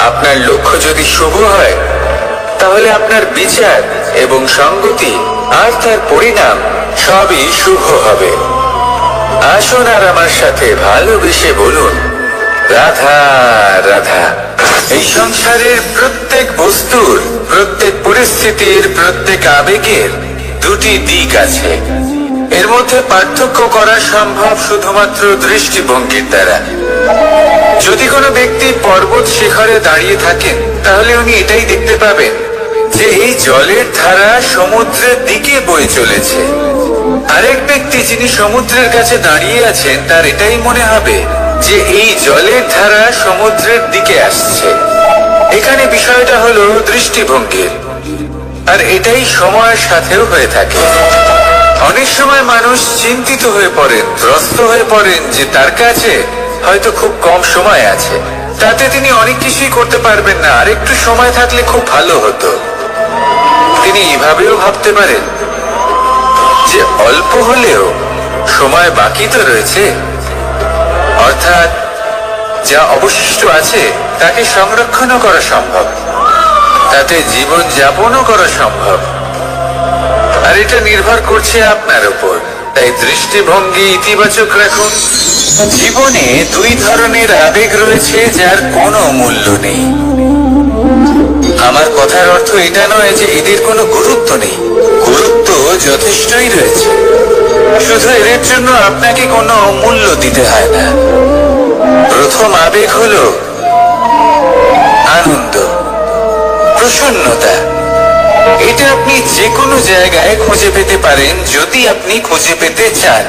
Speaker 2: আপনার লক্ষ্য যদি শুভ হয় তাহলে আপনার বিচার এবং সঙ্গতি আর তার পরিণাম সবই শুভ হবে। আসুন আর আমার সাথে ভালোবেসে বলুন, রাধা রাধা। এই সংসারের প্রত্যেক বস্তুর, প্রত্যেক পরিস্থিতির, প্রত্যেক আবেগের দুটি দিক আছে। এর মধ্যে পার্থক্য করা সম্ভব শুধুমাত্র দৃষ্টিভঙ্গির দ্বারা। যদি কোনো ব্যক্তি পর্বত শিখরে দাঁড়িয়ে থাকেন তাহলে উনি এটাই দেখতে পাবেন যে এই জলের ধারা সমুদ্রের দিকে বয়ে চলেছে। আরেক ব্যক্তি যিনি সমুদ্রের কাছে দাঁড়িয়ে আছেন তার এটাই মনে হবে যে এই জলের ধারা সমুদ্রের দিকে আসছে। এখানে বিষয়টা হলো দৃষ্টিভঙ্গির, আর এটাই সময়ের সাথেও হয়ে থাকে। অনেক সময় মানুষ চিন্তিত হয়ে পড়েন, ত্রস্ত হয়ে পড়েন যে তার কাছে হয়তো খুব কম সময় আছে, তাতে তিনি অনেক কিছুই করতে পারবেন না, আর একটু সময় থাকলে খুব ভালো হতো। তিনি এভাবেও ভাবতে পারেন যে অল্প হলেও সময় বাকি তো রয়েছে, অর্থাৎ যা অবশিষ্ট আছে তাকে সংরক্ষণও করা সম্ভব, তাতে জীবন যাপনও করা সম্ভব। আর এটা নির্ভর করছে আপনার উপর। তাই দৃষ্টিভঙ্গি ইতিবাচক রাখুন। জীবনে দুই ধরনের আবেগ রয়েছে যার কোনো মূল্য নেই। আমার কথার অর্থ এটা নয় যে এদের কোনো গুরুত্ব নেই, গুরুত্ব যথেষ্টই রয়েছে, শুধু এদের জন্য আপনাকে কোনো মূল্য দিতে হয় না। প্রথম আবেগ হলো আনন্দ, প্রসন্নতা। এটা আপনি যে কোনো জায়গায় খুঁজে পেতে পারেন যদি আপনি খুঁজে পেতে চান।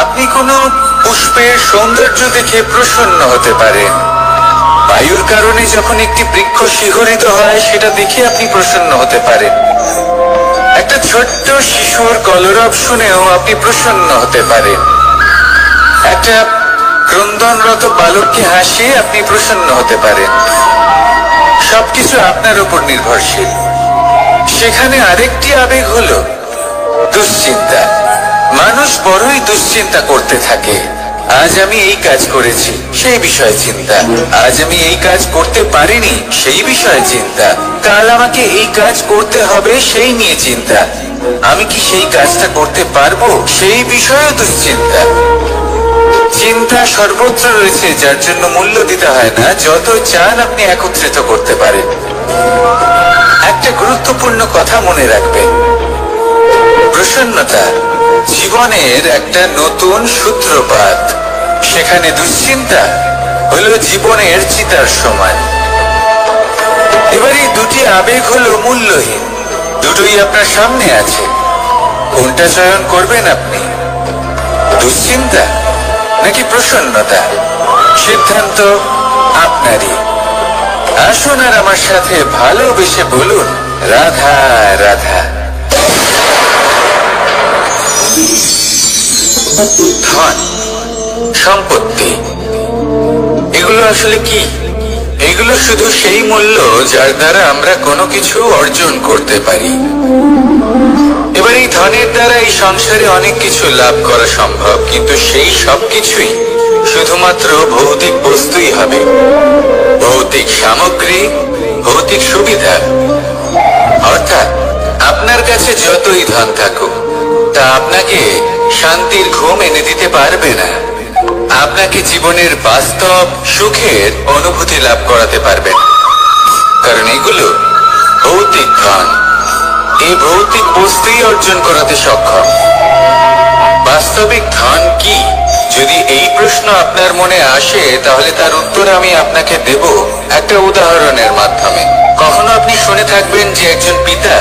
Speaker 2: আপনি কোনো পুষ্পের সৌন্দর্য দেখে প্রসন্ন হতে পারেন। বায়ুর কারণে যখন একটি বৃক্ষ শিহরিত হয় সেটা দেখে আপনি প্রসন্ন হতে পারেন। একটা ছোট্ট শিশুর কলরব শুনেও আপনি প্রসন্ন হতে পারেন। একটা ক্রন্দনরত বালককে হাসিয়ে আপনি প্রসন্ন হতে পারেন। সবকিছু আপনার উপর নির্ভরশীল। সেখানে আরেকটি আবেগ হলো দুশ্চিন্তা। মানুষ বড়ই দুশ্চিন্তা করতে থাকে। আজ আমি এই কাজ করেছি, সেই বিষয়ে চিন্তা। আজ আমি এই কাজ করতে পারিনি, সেই বিষয়ে চিন্তা। কাল আমাকে এই কাজ করতে হবে, সেই নিয়ে চিন্তা। আমি কি সেই কাজটা করতে পারবো, সেই বিষয়ে দুশ্চিন্তা। চিন্তা সর্বত্র রয়েছে, যার জন্য মূল্য দিতে হয় না। যত চান আপনি একত্রিত করতে পারেন। একটা গুরুত্বপূর্ণ কথা মনে রাখবেন, প্রসন্নতা জীবনের একটা নতুন সূত্রপাত। সেখানে দুশ্চিন্তা হলো জীবনের চিতার সমান। এবার এই দুটি আবেগ হলো মূল্যহীন, দুটোই আপনার সামনে আছে। কোনটা চয়ন করবেন আপনি, দুশ্চিন্তা নাকি প্রসন্নতা? সিদ্ধান্ত আপনারই। আসুন আর আমার সাথে ভালোবেসে বলুন, রাধা রাধা। ধন, সম্পত্তি, এগুলো আসলে কি? এগুলো শুধু সেই মূল্য যার দ্বারা আমরা কোনো কিছু অর্জন করতে পারি। এবার এই ধনের দ্বারা এই সংসারে অনেক কিছু লাভ করা সম্ভব, কিন্তু সেই সব কিছুই শুধুমাত্র ভৌতিক বস্তুই হবে। ভৌতিক সামগ্রী, ভৌতিক সুবিধা। অর্থাৎ আপনার কাছে যতই ধন থাকুক, তা আপনাকে শান্তির ঘুম এনে দিতে পারবে না। আপনাকে জীবনের বাস্তব সুখের অনুভূতি লাভ করাতে পারবে না, কারণ এগুলো ভৌতিক ধন। এই ভৌতিক বস্তুই অর্জন করাতে সক্ষম। বাস্তবিক ধন কি? যদি এই প্রশ্ন আপনার মনে আসে, তাহলে তার উত্তর আমি আপনাকে দেব একটা উদাহরণের মাধ্যমে। কখনো আপনি শুনে থাকবেন যে একজন পিতা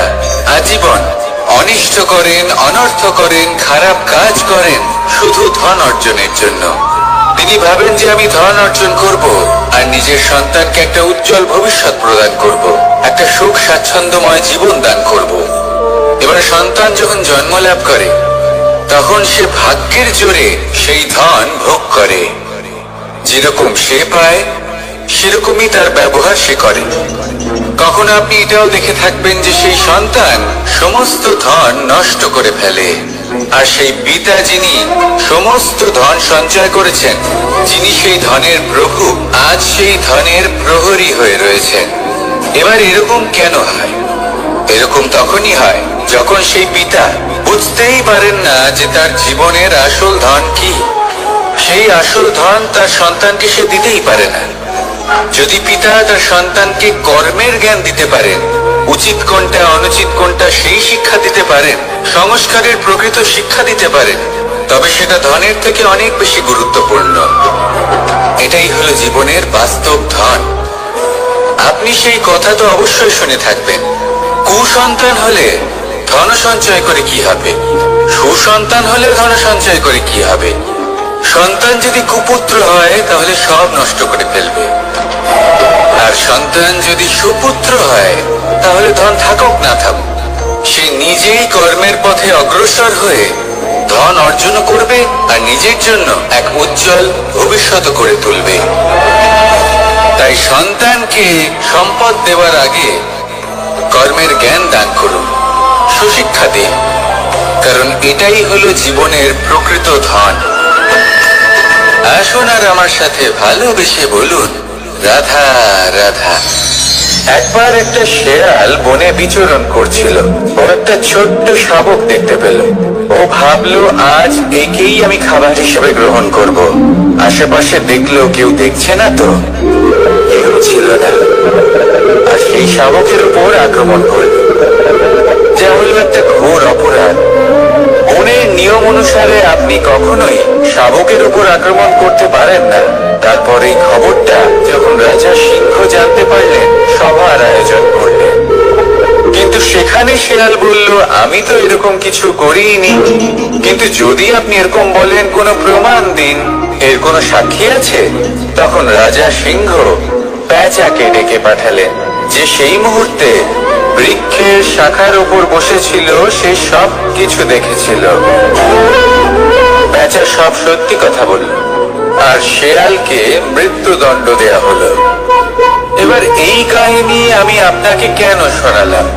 Speaker 2: আজীবন অনিষ্ট করেন, অনর্থ করেন, খারাপ কাজ করেন শুধু ধন অর্জনের জন্য। তিনি ভাবেন যে আমি ধন অর্জন করব আর নিজের সন্তানকে একটা উজ্জ্বল ভবিষ্যৎ প্রদান করব, একটা সুখ স্বাচ্ছন্দ্যময় জীবন দান করব। এবার সন্তান যখন জন্ম লাভ করে, তখন সে ভাগ্যের জোরে সেই ধন ভোগ করে। যেরকম সে পায়, সেরকমই তার ব্যবহার সে করে। কখনো আপনি এটাও দেখে থাকবেন যে সেই সন্তান সমস্ত ধন নষ্ট করে ফেলে, আর সেই পিতা যিনি সমস্ত ধন সঞ্চয় করেছেন, যিনি সেই ধনের প্রভু, আজ সেই ধনের প্রহরী হয়ে রয়েছেন। এবার এরকম কেন হয়? এরকম তখনই হয় যখন সেই পিতা বুঝতেই পারেন না যে তার জীবনের আসল ধন কি। সেই আসল ধন তার সন্তানকে সে দিতেই পারে না। যদি পিতা তার সন্তানকে কর্মের জ্ঞান দিতে পারেন, উচিত কোনটা অনুচিত কোনটা সেই শিক্ষা দিতে পারেন, সংস্কারের প্রকৃত শিক্ষা দিতে পারেন, তবে সেটা ধনের থেকে অনেক বেশি গুরুত্বপূর্ণ। এটাই হলো জীবনের বাস্তব ধন। আপনি সেই কথা তো অবশ্যই শুনে থাকবেন, কুসন্তান হলে ধন সঞ্চয় করে কি হবে, সুসন্তান হলে ধন সঞ্চয় করে কি হবে। সন্তান যদি কুপুত্র হয়, তাহলে সব নষ্ট করে ফেলবে, আর সন্তান যদি সুপুত্র হয়, তাহলে ধন থাকুক না থাকুক, সে নিজেই কর্মের পথে অগ্রসর হয়ে ধন অর্জন করবে আর নিজের জন্য এক উজ্জ্বল ভবিষ্যৎ করে তুলবে। তাই সন্তানকে সম্পদ দেওয়ার আগে কর্মের জ্ঞান দান করুন, সুশিক্ষা দিন, কারণ এটাই হলো জীবনের প্রকৃত ধন। আসুন আর আমার সাথে ভালোবেসে বলুন, রাধা রাধা। একবার একটা শেয়াল বনে বিচরণ করছিল। ও একটা ছোট্ট শাবক দেখতে পেল। ও ভাবলো, আজ একেই আমি খাবার হিসেবে গ্রহণ করব। আশেপাশে দেখলো কেউ দেখছে না তো, কেউ ছিল না, আর সেই শাবকের উপর আক্রমণ করল, যা হলো একটা ঘোর অপরাধ। বনের নিয়ম অনুসারে আপনি কখনোই শাবকের উপর আক্রমণ করতে পারেন না। তারপর এই খবরটা যখন রাজা সিংহ জানতে পারলেন, সভার আয়োজন করলেন। কিন্তু সেখানে শেয়াল বলল, আমি তো এরকম কিছু করিনি। কিন্তু যদি আপনি এরকম বলেন, কোনো প্রমাণ দিন, এর কোনো সাক্ষী আছে? তখন রাজা সিংহ পেঁচাকে ডেকে পাঠালেন, যে সেই মুহূর্তে বৃক্ষের শাখার উপর বসেছিল, সে সব কিছু দেখেছিল। পেঁচা সব সত্যি কথা বলল, আর শেয়ালকে মৃত্যুদণ্ড দেয়া হলো। এবার এই কাহিনী আমি আপনাকে কেন শোনালাম?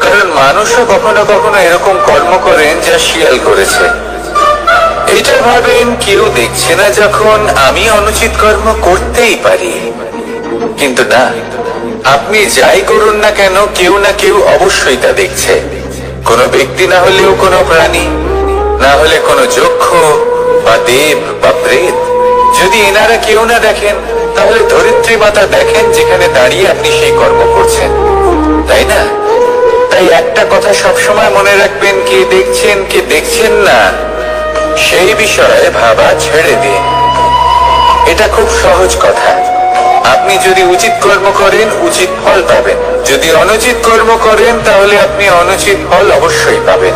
Speaker 2: কারণ মানুষও কখনো কখনো এরকম কর্ম করেন যা শিয়াল করেছে। এটা ভাবেন কেউ দেখছে না যখন আমি অনুচিত কর্ম করতেই পারি, কিন্তু না, আপনি যাই করুন না কেন কেউ না কেউ অবশ্যই তা দেখছে। কোনো ব্যক্তি না হলেও কোনো প্রাণী, না হলে কোনো যক্ষ বা দেব বা প্রেত। যদি এনারা কেউ না দেখেন, তাহলে ধরিত্রী মাতা দেখেন যেখানে দাঁড়িয়ে আপনি সেই কর্ম করছেন, তাই না? তাই একটা কথা সবসময় মনে রাখবেন, কে দেখছেন কে দেখছেন না সেই বিষয়ে ভাবা ছেড়ে দিন। এটা খুব সহজ কথা। আপনি যদি উচিত কর্ম করেন উচিত ফল পাবেন, যদি অনুচিত কর্ম করেন তাহলে আপনি অনুচিত ফল অবশ্যই পাবেন।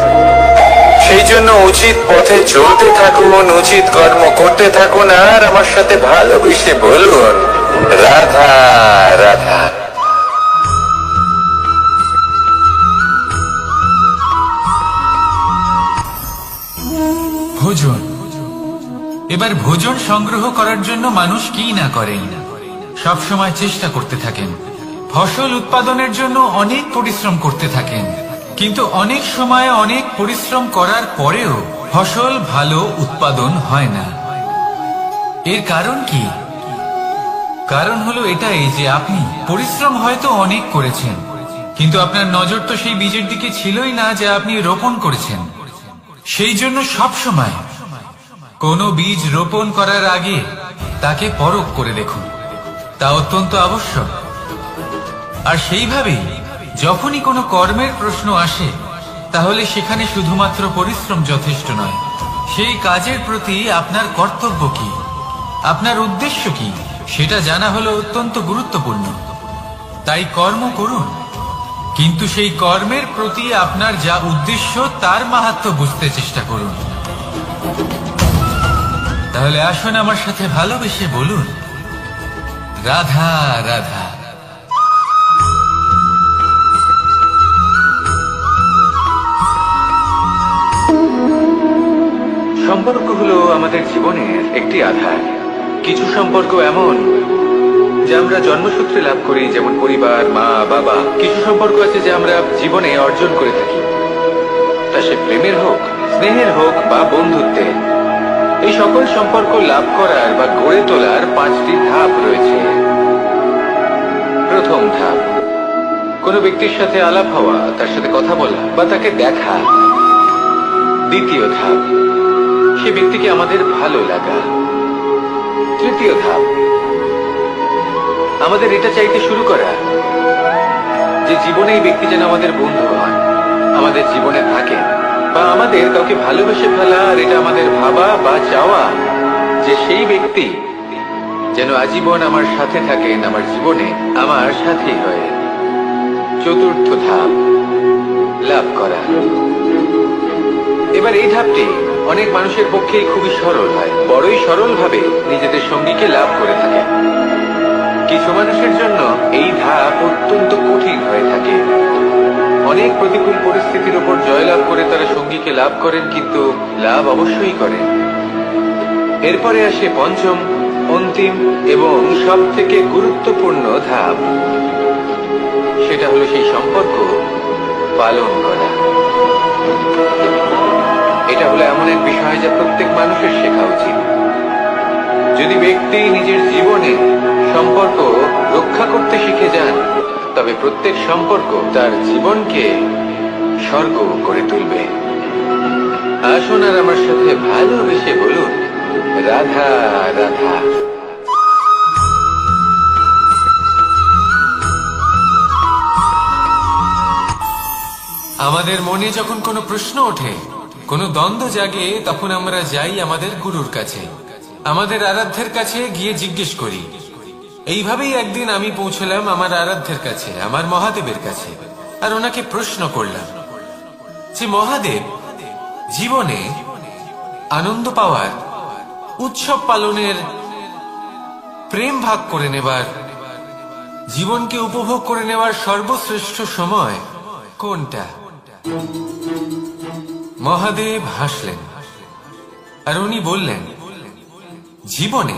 Speaker 2: সেই জন্য উচিত পথে চলতে থাকুন, উচিত কর্ম করতে থাকুন, আর আমার সাথে ভালোবেসে বলুন রাধা রাধা।
Speaker 1: ভোজন। এবার ভোজন সংগ্রহ করার জন্য মানুষ কি না করেন, সব সময় চেষ্টা করতে থাকেন। ফসল উৎপাদনের জন্য অনেক পরিশ্রম করতে থাকেন, কিন্তু অনেক সময় অনেক পরিশ্রম করার পরেও ফসল ভালো উৎপাদন হয় না। এর কারণ কি? কারণ হলো এটাই যে আপনি পরিশ্রম হয়তো অনেক করেছেন, কিন্তু আপনার নজর তো সেই বীজের দিকে ছিলই না যা আপনি রোপণ করেছেন। সেই জন্য সব সময় কোনো বীজ রোপণ করার আগে তাকে পরখ করে দেখুন, তা অত্যন্ত আবশ্যক। আর সেইভাবেই যখনই কোনো কর্মের প্রশ্ন আসে, তাহলে সেখানে শুধুমাত্র পরিশ্রম যথেষ্ট নয়। সেই কাজের প্রতি আপনার কর্তব্য কি, আপনার উদ্দেশ্য কি, সেটা জানা হলো অত্যন্ত গুরুত্বপূর্ণ। তাই কর্ম করুন, কিন্তু সেই কর্মের প্রতি আপনার যা উদ্দেশ্য তার মাহাত্ম্য বুঝতে চেষ্টা করুন। তাহলে আসুন আমার সাথে ভালোবেসে বলুন রাধা রাধা।
Speaker 2: সম্পর্ক হলো আমাদের জীবনের একটি আধার। কিছু সম্পর্ক এমন যা আমরা জন্মসূত্রে লাভ করি, যেমন পরিবার, মা, বাবা। কিছু সম্পর্ক আছে যা আমরা জীবনে অর্জন করে থাকি, তা সে প্রেমের হোক, স্নেহের হোক বা বন্ধুত্বের। এই সকল সম্পর্ক লাভ করার বা গড়ে তোলার 5টি ধাপ রয়েছে। প্রথম ধাপ, কোনো ব্যক্তির সাথে আলাপ হওয়া, তার সাথে কথা বলা বা তাকে দেখা। দ্বিতীয় ধাপ, সে ব্যক্তিকে আমাদের ভালো লাগা। তৃতীয় ধাপ, আমাদের এটা চাইতে শুরু করা যে জীবনে এই ব্যক্তি যেন আমাদের বন্ধু হন, আমাদের জীবনে থাকেন, বা আমাদের কাউকে ভালোবেসে ফেলা। আর এটা আমাদের ভাবা বা চাওয়া যে সেই ব্যক্তি যেন আজীবন আমার সাথে থাকেন, আমার জীবনে আমার সাথী হয়ে। চতুর্থ ধাপ, লাভ করা। এবার এই ধাপটি অনেক মানুষের পক্ষেই খুবই সরল হয়, বড়ই সরল ভাবে নিজেদের সঙ্গীকে লাভ করে থাকে। কিছু মানুষের জন্য এই ধাপ অত্যন্ত কঠিন হয়ে থাকে। অনেক প্রতিকূল পরিস্থিতির উপর জয়লাভ করে তারা সঙ্গীকে লাভ করেন, কিন্তু লাভ অবশ্যই করেন। এরপরে আসে পঞ্চম, অন্তিম এবং সব থেকে গুরুত্বপূর্ণ ধাপ। সেটা হলো সেই সম্পর্ক পালন করা। এটা হলো এমন এক বিষয় যা প্রত্যেক মানুষের শেখা উচিত। যদি ব্যক্তি নিজের জীবনে সম্পর্ক রক্ষা করতে শিখে যান, তবে প্রত্যেক সম্পর্ক তার জীবনকে স্বর্গ করে তুলবে। আসুন আর আমার সাথে ভালোবেসে বলুন রাধা রাধা।
Speaker 1: আমাদের মনে যখন কোনো প্রশ্ন ওঠে, কোনো দ্বন্দ্ব জাগে, তখন আমরা যাই আমাদের গুরুর কাছে, আমাদের আরাধ্যের কাছে গিয়ে জিজ্ঞেস করি। এইভাবেই একদিন আমি পৌঁছলাম আমার আরাধ্যের কাছে, আমার মহাদেবের কাছে, আর ওনাকে প্রশ্ন করলাম যে মহাদেব, জীবনে আনন্দ পাওয়ার, উৎসব পালনের, প্রেম ভাগ করে নেবার, জীবনকে উপভোগ করে নেওয়ার সর্বশ্রেষ্ঠ সময় কোনটা? মহাদেব হাসলেন আর উনি বললেন, জীবনে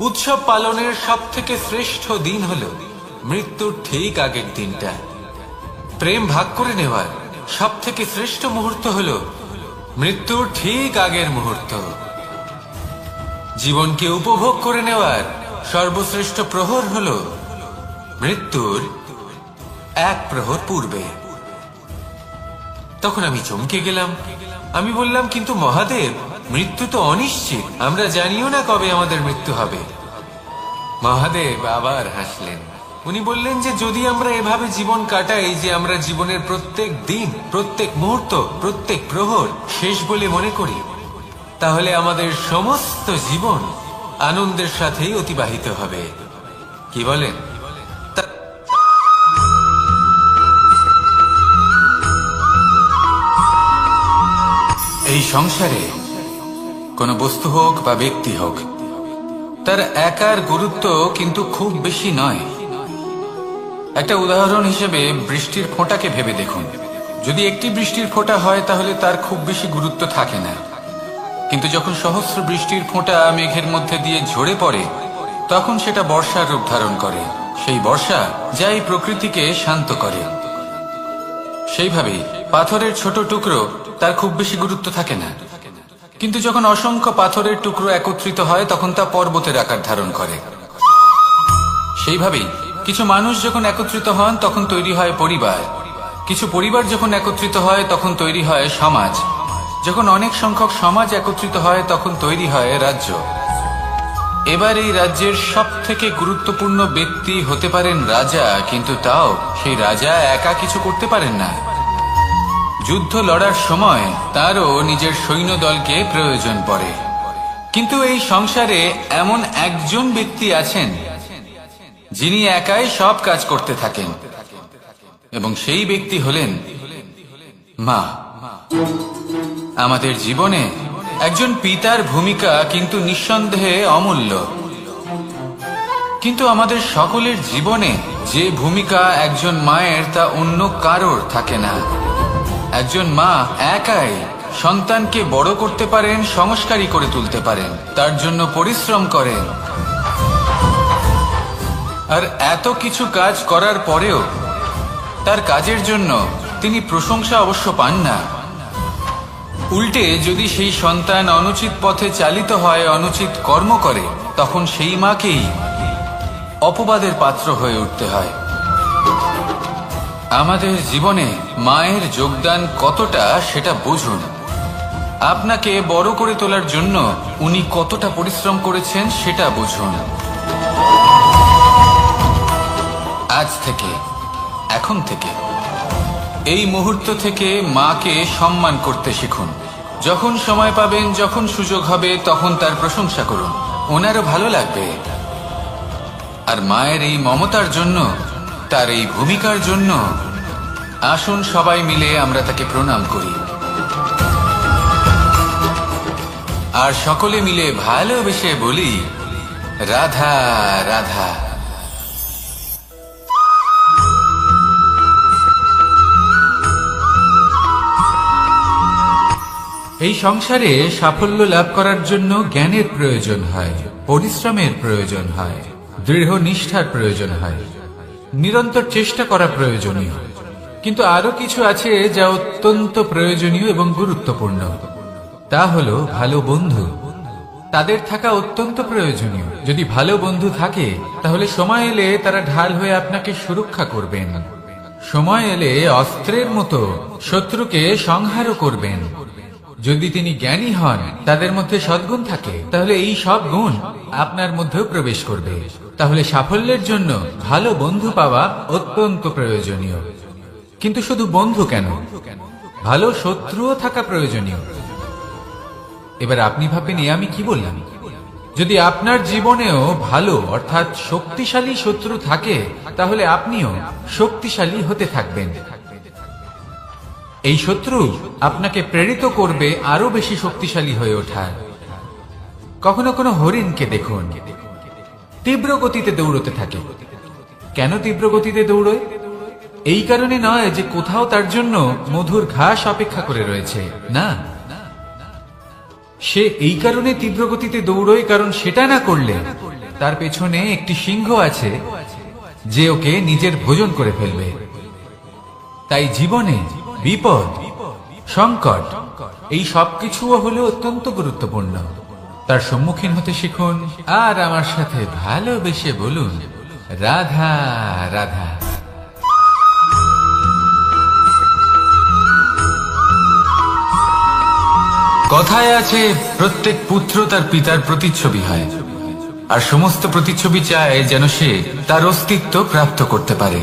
Speaker 1: উৎসব পালনের সব থেকে শ্রেষ্ঠ দিন হলো মৃত্যুর ঠিক আগের দিনটা। প্রেম ভাগ করে নেওয়ার সব থেকে শ্রেষ্ঠ মুহূর্ত হলো মৃত্যুর ঠিক আগের মুহূর্ত। জীবনকে উপভোগ করে নেওয়ার সর্বশ্রেষ্ঠ প্রহর হলো মৃত্যুর এক প্রহর পূর্বে। তখন আমি চমকে গেলাম। আমি বললাম, কিন্তু মহাদেব, মৃত্যু তো অনিশ্চিত, আমরা জানিও না কবে আমাদের মৃত্যু হবে। মহাদেব আবার হাসলেন। উনি বললেন যে যদি আমরা এভাবে জীবন কাটাই যে আমরা জীবনের প্রত্যেক দিন, প্রত্যেক মুহূর্ত, প্রত্যেক প্রহর শেষ বলে মনে করি, তাহলে আমাদের সমস্ত জীবন আনন্দের সাথেই অতিবাহিত হবে। কি বলেন? এই সংসারে কোনো বস্তু হোক বা ব্যক্তি হোক, তার একার গুরুত্ব কিন্তু খুব বেশি নয়। একটা উদাহরণ হিসেবে বৃষ্টির ফোঁটাকে ভেবে দেখুন। যদি একটি বৃষ্টির ফোঁটা হয় তাহলে তার খুব বেশি গুরুত্ব থাকে না, কিন্তু যখন সহস্র বৃষ্টির ফোঁটা মেঘের মধ্যে দিয়ে ঝরে পড়ে, তখন সেটা বর্ষার রূপ ধারণ করে। সেই বর্ষা যা এই প্রকৃতিকে শান্ত করে। সেইভাবেই পাথরের ছোট টুকরো, তার খুব বেশি গুরুত্ব থাকে না, কিন্তু যখন অসংখ্য পাথরের টুকরো একত্রিত হয় তখন তা পর্বতের আকার ধারণ করে। সেইভাবেই কিছু মানুষ যখন একত্রিত হন তখন তৈরি হয় পরিবার, কিছু পরিবার যখন একত্রিত হয় তখন তৈরি হয় সমাজ, যখন অনেক সংখ্যক সমাজ একত্রিত হয় তখন তৈরি হয় রাজ্য। এবার এই রাজ্যের সব থেকে গুরুত্বপূর্ণ ব্যক্তি হতে পারেন রাজা, কিন্তু তাও সেই রাজা একা কিছু করতে পারেন না। যুদ্ধ লড়ার সময় তারও নিজের সৈন্যদলকে প্রয়োজন পড়ে। কিন্তু এই সংসারে এমন একজন ব্যক্তি আছেন যিনি একাই সব কাজ করতে থাকেন, এবং সেই ব্যক্তি হলেন মা। আমাদের জীবনে একজন পিতার ভূমিকা কিন্তু নিঃসন্দেহে অমূল্য, কিন্তু আমাদের সকলের জীবনে যে ভূমিকা একজন মায়ের তা অন্য কারোর থাকে না। একজন মা একাই সন্তানকে বড় করতে পারেন, সংস্কারী করে তুলতে পারেন, তার জন্য পরিশ্রম করেন। আর এত কিছু কাজ করার পরেও তার কাজের জন্য তিনি প্রশংসা অবশ্য পান না। উল্টে যদি সেই সন্তান অনুচিত পথে চালিত হয়, অনুচিত কর্ম করে, তখন সেই মাকেই অপবাদের পাত্র হয়ে উঠতে হয়। আমাদের জীবনে মায়ের যোগদান কতটা সেটা বুঝুন। আপনাকে বড় করে তোলার জন্য উনি কতটা পরিশ্রম করেছেন সেটা বুঝুন। আজ থেকে, এখন থেকে, এই মুহূর্ত থেকে মাকে সম্মান করতে শিখুন। যখন সময় পাবেন, যখন সুযোগ হবে, তখন তার প্রশংসা করুন, ওনারও ভালো লাগবে। আর মায়ের এই মমতার জন্য, তার এই ভূমিকার জন্য আসুন সবাই মিলে আমরা তাকে প্রণাম করি, আর সকলে মিলে ভালোবেসে বলি, রাধা রাধা। এই সংসারে সাফল্য লাভ করার জন্য জ্ঞানের প্রয়োজন হয়, পরিশ্রমের প্রয়োজন হয়, দৃঢ় নিষ্ঠার প্রয়োজন হয়, নিরন্তর চেষ্টা করা প্রয়োজনীয়। কিন্তু আরো কিছু আছে যা অত্যন্ত প্রয়োজনীয় এবং গুরুত্বপূর্ণ। তা হলো ভালো বন্ধু। তাদের থাকা অত্যন্ত প্রয়োজনীয়। যদি ভালো বন্ধু থাকে তাহলে সময় এলে তারা ঢাল হয়ে আপনাকে সুরক্ষা করবেন। সময় এলে অস্ত্রের মতো শত্রুকে সংহারও করবেন। যদি তিনি জ্ঞানী হন, তাদের মধ্যে সদ্গুণ থাকে, তাহলে এই সব গুণ আপনার মধ্যেও প্রবেশ করবে। তাহলে সাফল্যের জন্য ভালো বন্ধু পাওয়া অত্যন্ত প্রয়োজনীয়। কিন্তু শুধু বন্ধু কেন, ভালো শত্রুও থাকা প্রয়োজনীয়। এবার আপনি ভাবেন, আমি কি বললাম? যদি আপনার জীবনেও ভালো অর্থাৎ শক্তিশালী শত্রু থাকে, তাহলে আপনিও শক্তিশালী হতে থাকবেন। এই শত্রু আপনাকে প্রেরিত করবে আরো বেশি শক্তিশালী হয়ে ওঠার। কখনো কোনো হরিণকে দেখুন, তীব্র গতিতে দৌড়তে থাকে। কেন তীব্র গতিতে দৌড়য়? এই কারণে নয় যে কোথাও তার জন্য মধুর ঘাস অপেক্ষা করে রয়েছে, না। সে এই কারণে তীব্র গতিতে দৌড়য় কারণ সেটা না করলে তার পেছনে একটি সিংহ আছে যে ওকে নিজের ভোজন করে ফেলবে। তাই জীবনে বিপদ, সংকট এই সবকিছুও হলো অত্যন্ত গুরুত্বপূর্ণ। তার সম্মুখীন হতে শিখুন আর আমার সাথে ভালোবেসে বলুন, রাধা রাধা। কথায় আছে, প্রত্যেক পুত্র তার পিতার প্রতিচ্ছবি হয়, আর সমস্ত প্রতিচ্ছবি চায় যেন সে তার অস্তিত্ব প্রাপ্ত করতে পারে।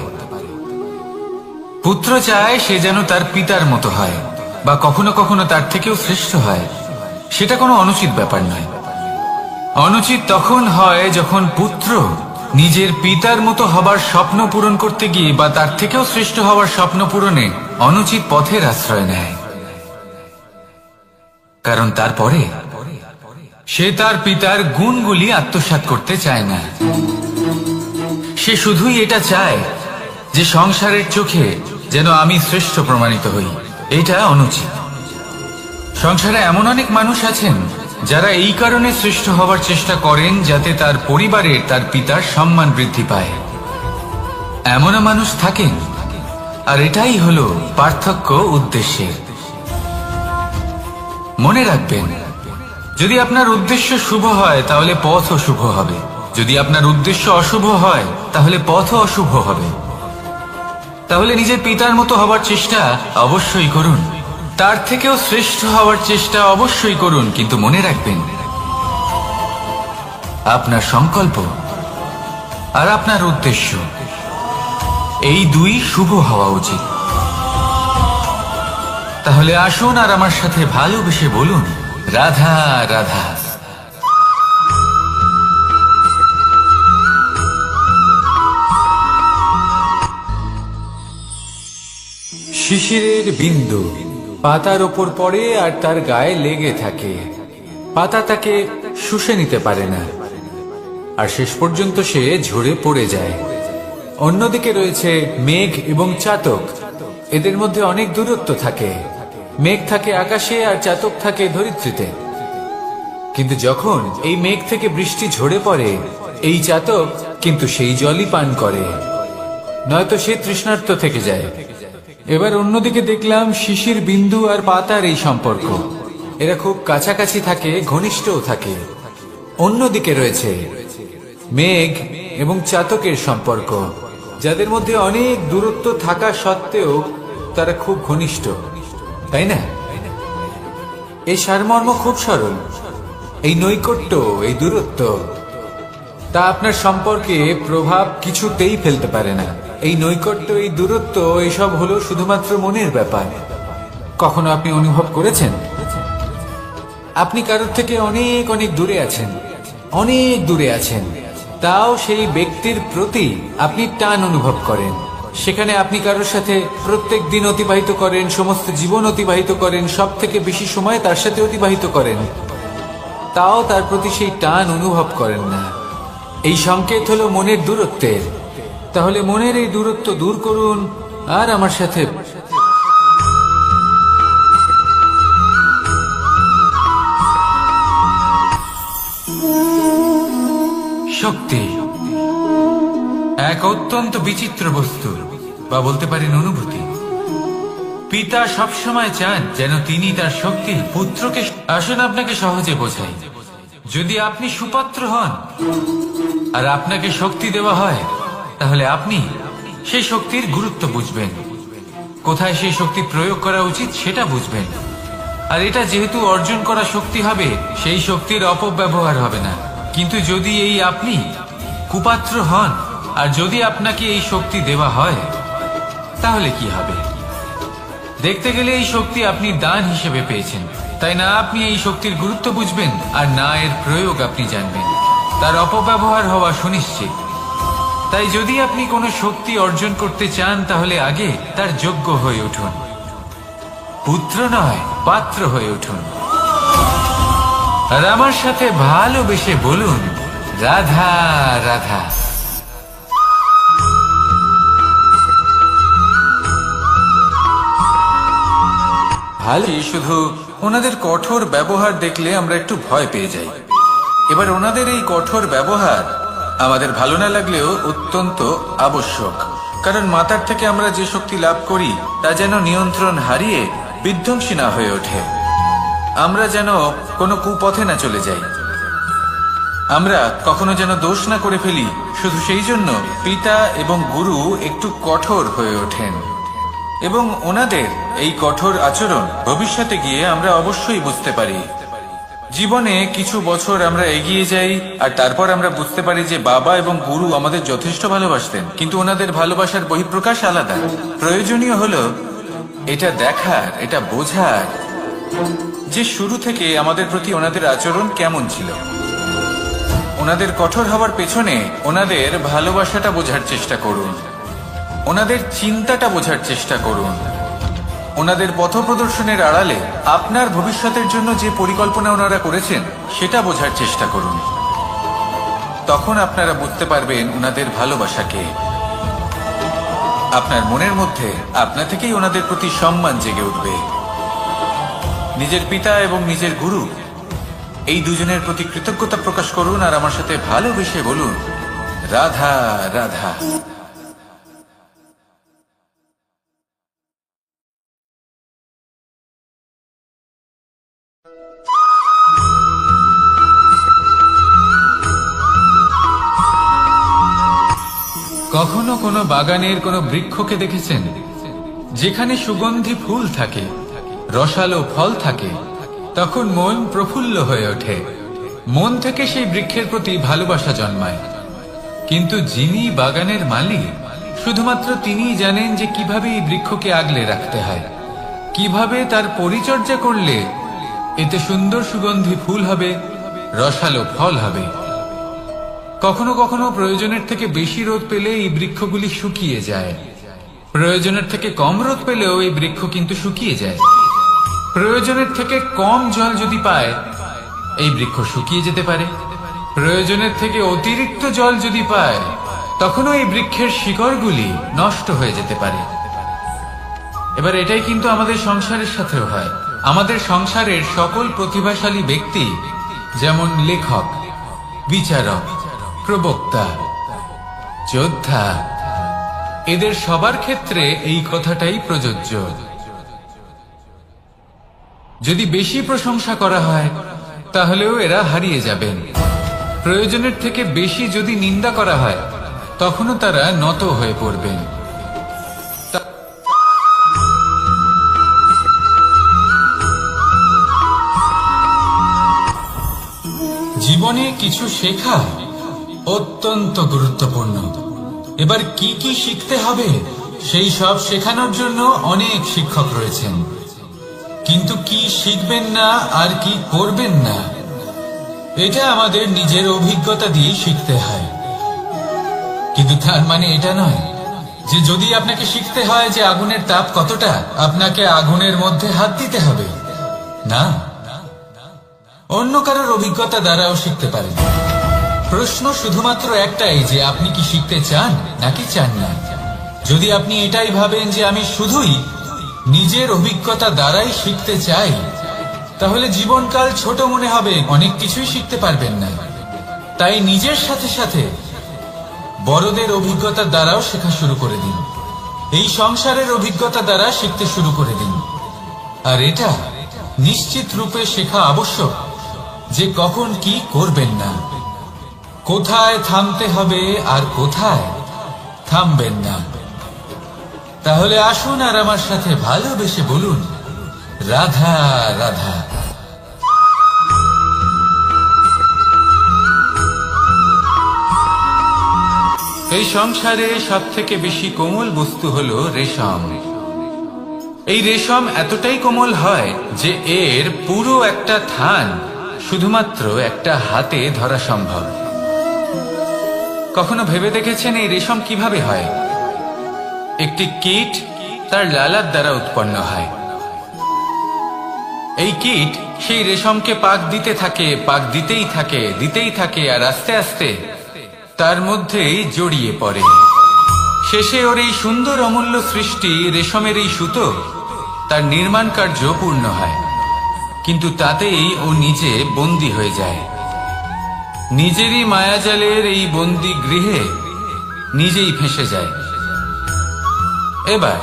Speaker 1: পুত্র চায় সে যেন তার পিতার মতো হয়, বা কখনো কখনো তার থেকেও শ্রেষ্ঠ হয়। সেটা কোনো অনুচিত ব্যাপার নয়। অনুচিত তখন হয় যখন পুত্র নিজের পিতার মতো হবার স্বপ্ন পূরণ করতে গিয়ে বা তার থেকেও শ্রেষ্ঠ হওয়ার স্বপ্ন পূরণে অনুচিত পথের আশ্রয় নেয়। কারণ তারপরে সে তার পিতার গুণগুলি আত্মসাৎ করতে চায় না। সে শুধুই এটা চায় যে সংসারের চোখে যেন আমি শ্রেষ্ঠ প্রমাণিত হই। এটা অনুচিত। সংসারে এমন অনেক মানুষ আছেন যারা এই কারণে শ্রেষ্ঠ হওয়ার চেষ্টা করেন যাতে তার পরিবারের তার পিতার সম্মান বৃদ্ধি পায়। এমনও মানুষ থাকেন, আর এটাই হলো পার্থক্য উদ্দেশ্যের। মনে রাখবেন, যদি আপনার উদ্দেশ্য শুভ হয় তাহলে পথও শুভ হবে, যদি আপনার উদ্দেশ্য অশুভ হয় তাহলে পথও অশুভ হবে। তাহলে নিজের পিতার মতো হবার চেষ্টা অবশ্যই করুন, তার থেকেও শ্রেষ্ঠ হওয়ার চেষ্টা অবশ্যই করুন, কিন্তু মনে রাখবেন আপনার সংকল্প আর আপনার উদ্দেশ্য এই দুই শুভ হওয়া উচিত। তাহলে আসুন আর আমার সাথে ভালোবেসে বলুন, রাধা রাধা। শিশিরের বিন্দু পাতার ওপর পড়ে আর তার গায়ে লেগে থাকে। পাতা তাকে শুষে নিতে পারে না, আর শেষ পর্যন্ত সে ঝরে পড়ে যায়। অন্যদিকে রয়েছে মেঘ এবং চাতক। এদের মধ্যে অনেক দূরত্ব থাকে। মেঘ থাকে আকাশে আর চাতক থাকে ধরিত্রীতে। কিন্তু যখন এই মেঘ থেকে বৃষ্টি ঝরে পড়ে, এই চাতক কিন্তু সেই জলই পান করে, নয়তো সে তৃষ্ণার্ত থেকে যায়। এবার অন্যদিকে দেখলাম শিশির বিন্দু আর পাতার এই সম্পর্ক। এরা খুব কাছাকাছি থাকে, ঘনিষ্ঠও থাকে। অন্যদিকে রয়েছে মেঘ এবং চাতকের সম্পর্ক, যাদের মধ্যে অনেক দূরত্ব থাকা সত্ত্বেও তারা খুব ঘনিষ্ঠ, তাই না? এই সারমর্ম খুব সরল। এই নৈকট্য, এই দূরত্ব, তা আপনার সম্পর্কে প্রভাব কিছুতেই ফেলতে পারে না। এই নৈকট্য, এই দূরত্ব, এইসব হলো শুধুমাত্র মনের ব্যাপার। কখনো আপনি অনুভব করেছেন আপনি কারোর থেকে অনেক অনেক দূরে আছেন, অনেক দূরে আছেন, তাও সেই ব্যক্তির প্রতি আপনি টান অনুভব করেন। সেখানে আপনি কারোর সাথে প্রত্যেক দিন অতিবাহিত করেন, সমস্ত জীবন অতিবাহিত করেন, সব থেকে বেশি সময় তার সাথে অতিবাহিত করেন, তাও তার প্রতি সেই টান অনুভব করেন না। এই সংকেত হলো মনের দূরত্বের। তাহলে মনের এই দূরত্ব দূর করুন আর আমার সাথে শক্তি এক অত্যন্ত বিচিত্র বস্তু, বা বলতে পারেন অনুভূতি। পিতা সবসময় চান যেন তিনি তার শক্তি পুত্রকে। আসুন আপনাকে সহজে বোঝাই। যদি আপনি সুপাত্র হন আর আপনাকে শক্তি দেওয়া হয়, তাহলে আপনি সেই শক্তির গুরুত্ব বুঝবেন, কোথায় সেই শক্তি প্রয়োগ করা উচিত সেটা বুঝবেন। আর এটা যেহেতু অর্জন করা শক্তি হবে, সেই শক্তির অপব্যবহার হবে না। কিন্তু যদি এই আপনি কুপাত্র হন আর যদি আপনাকে এই শক্তি দেওয়া হয়, তাহলে কি হবে? দেখতে গেলে এই শক্তি আপনি দান হিসেবে পেয়েছেন, তাই না আপনি এই শক্তির গুরুত্ব বুঝবেন আর না এর প্রয়োগ আপনি জানবেন। তার অপব্যবহার হওয়া সুনিশ্চিত। তাই যদি আপনি কোনো শক্তি অর্জন করতে চান, তাহলে আগে তার যোগ্য হয়ে উঠুন। পুত্র নয়, পাত্র হয়ে উঠুন। আর আমার সাথে ভালোবেসে বলুন, রাধা রাধা। ভালো, শুধু ওনাদের কঠোর ব্যবহার দেখলে আমরা একটু ভয় পেয়ে যাই। এবার ওনাদের এই কঠোর ব্যবহার আমাদের ভালো না লাগলেও অত্যন্ত আবশ্যক, কারণ মাতার থেকে আমরা যে শক্তি লাভ করি তা যেন নিয়ন্ত্রণ হারিয়ে বিধ্বংসী না হয়ে ওঠে। আমরা যেন কোনো কুপথে না চলে যাই, আমরা কখনো যেন দোষ না করে ফেলি। শুধু সেই জন্য পিতা এবং গুরু একটু কঠোর হয়ে ওঠেন, এবং ওনাদের এই কঠোর আচরণ ভবিষ্যতে গিয়ে আমরা অবশ্যই বুঝতে পারি। জীবনে কিছু বছর আমরা এগিয়ে যাই আর তারপর আমরা বুঝতে পারি যে বাবা এবং গুরু আমাদের যথেষ্ট ভালোবাসতেন, কিন্তু ওনাদের ভালোবাসার বহিঃপ্রকাশ আলাদা। প্রয়োজনীয় হলো এটা দেখার, এটা বোঝার যে শুরু থেকে আমাদের প্রতি ওনাদের আচরণ কেমন ছিল। ওনাদের কঠোর হওয়ার পেছনে ওনাদের ভালোবাসাটা বোঝার চেষ্টা করুন, ওনাদের চিন্তাটা বোঝার চেষ্টা করুন, ওনাদের পথপ্রদর্শনের আড়ালে আপনার ভবিষ্যতের জন্য যে পরিকল্পনা ওনারা করেছেন সেটা বোঝার চেষ্টা করুন। তখন আপনারা বুঝতে পারবেন ওনাদের ভালোবাসাকে। আপনার মনের মধ্যে আপনা থেকেই ওনাদের প্রতি সম্মান জেগে উঠবে। নিজের পিতা এবং নিজের গুরু এই দুজনের প্রতি কৃতজ্ঞতা প্রকাশ করুন আর আমার সাথে ভালোবেসে বলুন, রাধা রাধা। কখনো কোনো বাগানের কোনো বৃক্ষকে দেখেছেন যেখানে সুগন্ধি ফুল থাকে, রসালো ফল থাকে? তখন মন প্রফুল্ল হয়ে ওঠে, মন থেকে সেই বৃক্ষের প্রতি ভালোবাসা জন্মায়। কিন্তু যিনি বাগানের মালিক, শুধুমাত্র তিনিই জানেন যে কিভাবে এই বৃক্ষকে আগলে রাখতে হয়, কিভাবে তার পরিচর্যা করলে এতে সুন্দর সুগন্ধি ফুল হবে, রসালো ফল হবে। কখনো কখনো প্রয়োজনের থেকে বেশি রোদ পেলে এই বৃক্ষগুলি শুকিয়ে যায়, প্রয়োজনের থেকে কম রোদ পেলেও এই বৃক্ষ কিন্তু শুকিয়ে যায়। প্রয়োজনের থেকে কম জল যদি পায় এই বৃক্ষ শুকিয়ে যেতে পারে, প্রয়োজনের থেকে অতিরিক্ত জল যদি পায় তখনও এই বৃক্ষের শিকড়গুলি নষ্ট হয়ে যেতে পারে। এবার এটাই কিন্তু আমাদের সংসারের সাথেও হয়। আমাদের সংসারের সকল প্রতিভাশালী ব্যক্তি, যেমন লেখক, বিচারক, প্রবক্তা, যোদ্ধা, এদের সবার ক্ষেত্রে এই কথাটাই প্রযোজ্য। যদি বেশি প্রশংসা করা হয় তাহলেও এরা হারিয়ে যাবেন। প্রয়োজনের থেকে বেশি যদি নিন্দা করা হয় তখনও তারা নত হয়ে পড়বেন। জীবনে কিছু শেখা অত্যন্ত গুরুত্বপূর্ণ। এবার কি কি শিখতে হবে সেই সব শেখানোর জন্য অনেক শিক্ষক রয়েছেন, কিন্তু কি শিখবেন না আর কি করবেন না এটা আমাদের নিজের অভিজ্ঞতা দিয়ে শিখতে হয়। কিন্তু তার মানে এটা নয় যে যদি আপনাকে শিখতে হয় যে আগুনের তাপ কতটা, আপনাকে আগুনের মধ্যে হাত দিতে হবে। না, অন্য কারোর অভিজ্ঞতা দ্বারাও শিখতে পারেন। প্রশ্ন শুধুমাত্র একটাই যে আপনি কি শিখতে চান নাকি চান না। যদি আপনি এটাই ভাবেন যে আমি শুধুই নিজের অভিজ্ঞতা দ্বারাই শিখতে চাই, তাহলে জীবনকাল ছোট মনে হবে, অনেক কিছুই শিখতে পারবেন না। তাই নিজের সাথে সাথে বড়দের অভিজ্ঞতা দ্বারাও শেখা শুরু করে দিন, এই সংসারের অভিজ্ঞতা দ্বারা শিখতে শুরু করে দিন। আর এটা নিশ্চিত রূপে শেখা আবশ্যক যে কখন কি করবেন না, কোথায় থামতে হবে আর কোথায় থামবেন না। তাহলে আসুন আর আমার সাথে ভালোবেসে বলুন, রাধা রাধা। এই সংসারে সব থেকে বেশি কোমল বস্তু হলো রেশম। এই রেশম এতটাই কোমল হয় যে এর পুরো একটা থান শুধুমাত্র একটা হাতে ধরা সম্ভব। কখনো ভেবে দেখেছেন এই রেশম কিভাবে হয়? একটি কীট তার লালার দ্বারা উৎপন্ন হয়। এই কীট সেই রেশমকে পাক দিতে থাকে, পাক দিতেই থাকে আর আস্তে আস্তে তার মধ্যেই জড়িয়ে পড়ে। শেষে ওর এই সুন্দর অমূল্য সৃষ্টি রেশমের এই সুতো তার নির্মাণ কার্য পূর্ণ হয়, কিন্তু তাতেই ও নিজে বন্দী হয়ে যায়। নিজেরই মায়াজালের এই বন্দি গৃহে নিজেই ফেঁসে যায়। এবার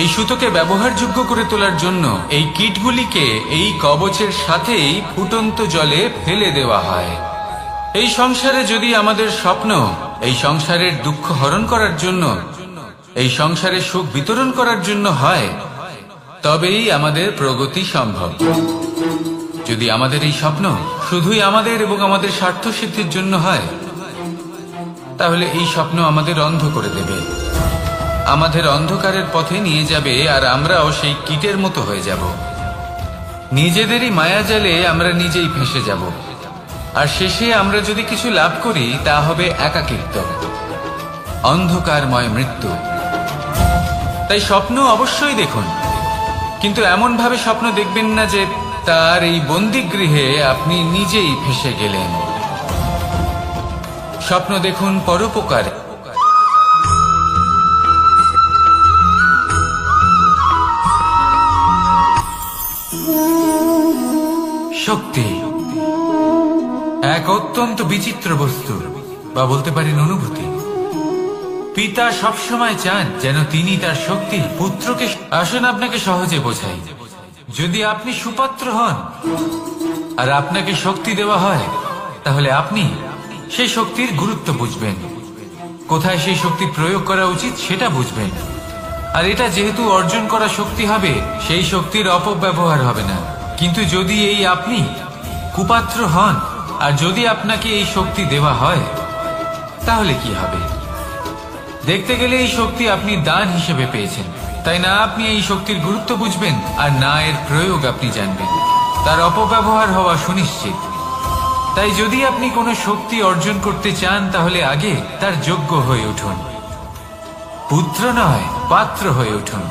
Speaker 1: এই সুতোকে ব্যবহারযোগ্য করে তোলার জন্য এই কীটগুলিকে এই কবচের সাথেই ফুটন্ত জলে ফেলে দেওয়া হয়। এই সংসারে যদি আমাদের স্বপ্ন এই সংসারের দুঃখ হরণ করার জন্য, এই সংসারে সুখ বিতরণ করার জন্য হয়, তবেই আমাদের প্রগতি সম্ভব। যদি আমাদের এই স্বপ্ন শুধুই আমাদের এবং আমাদের স্বার্থ সিদ্ধির জন্য হয়, তাহলে এই স্বপ্ন আমাদের অন্ধ করে দেবে, আমাদের অন্ধকারের পথে নিয়ে যাবে, আর আমরাও সেই কীটের মতো হয়ে যাব। নিজেদেরই মায়াজালে আমরা নিজেই ফেঁসে যাব, আর শেষে আমরা যদি কিছু লাভ করি তা হবে একাকিত্ব, অন্ধকারময় মৃত্যু। তাই স্বপ্ন অবশ্যই দেখুন, কিন্তু এমন ভাবে স্বপ্ন দেখবেন না যে তার এই বন্দিগৃহে আপনি নিজেই ফেঁসে গেলেন। স্বপ্ন দেখুন পরোপকার। শক্তি এক অত্যন্ত বিচিত্র বস্তু, বা বলতে পারেন অনুভূতি। পিতা সবসময় চান যেন তিনি তার শক্তি পুত্রকে। আসুন আপনাকে সহজে বোঝাই। যদি আপনি সুপাত্র হন আর আপনাকে শক্তি দেওয়া হয়, তাহলে আপনি সেই শক্তির গুরুত্ব বুঝবেন, কোথায় সেই শক্তি প্রয়োগ করা উচিত সেটা বুঝবেন। আর এটা যেহেতু অর্জন করা শক্তি হবে, সেই শক্তির অপব্যবহার হবে না। কিন্তু যদি এই আপনি কুপাত্র হন আর যদি আপনাকে এই শক্তি দেওয়া হয়, তাহলে কি হবে? দেখতে গেলে এই শক্তি আপনি দান হিসেবে পেয়েছেন, তাই না আপনি এই শক্তির গুরুত্ব বুঝবেন, আর না এর প্রয়োগ আপনি জানবেন। তার অপব্যবহার হওয়া সুনিশ্চিত। তাই যদি আপনি কোনো শক্তি অর্জন করতে চান, তাহলে আগে তার যোগ্য হয়ে উঠুন, পুত্র নয় পাত্র হয়ে উঠুন।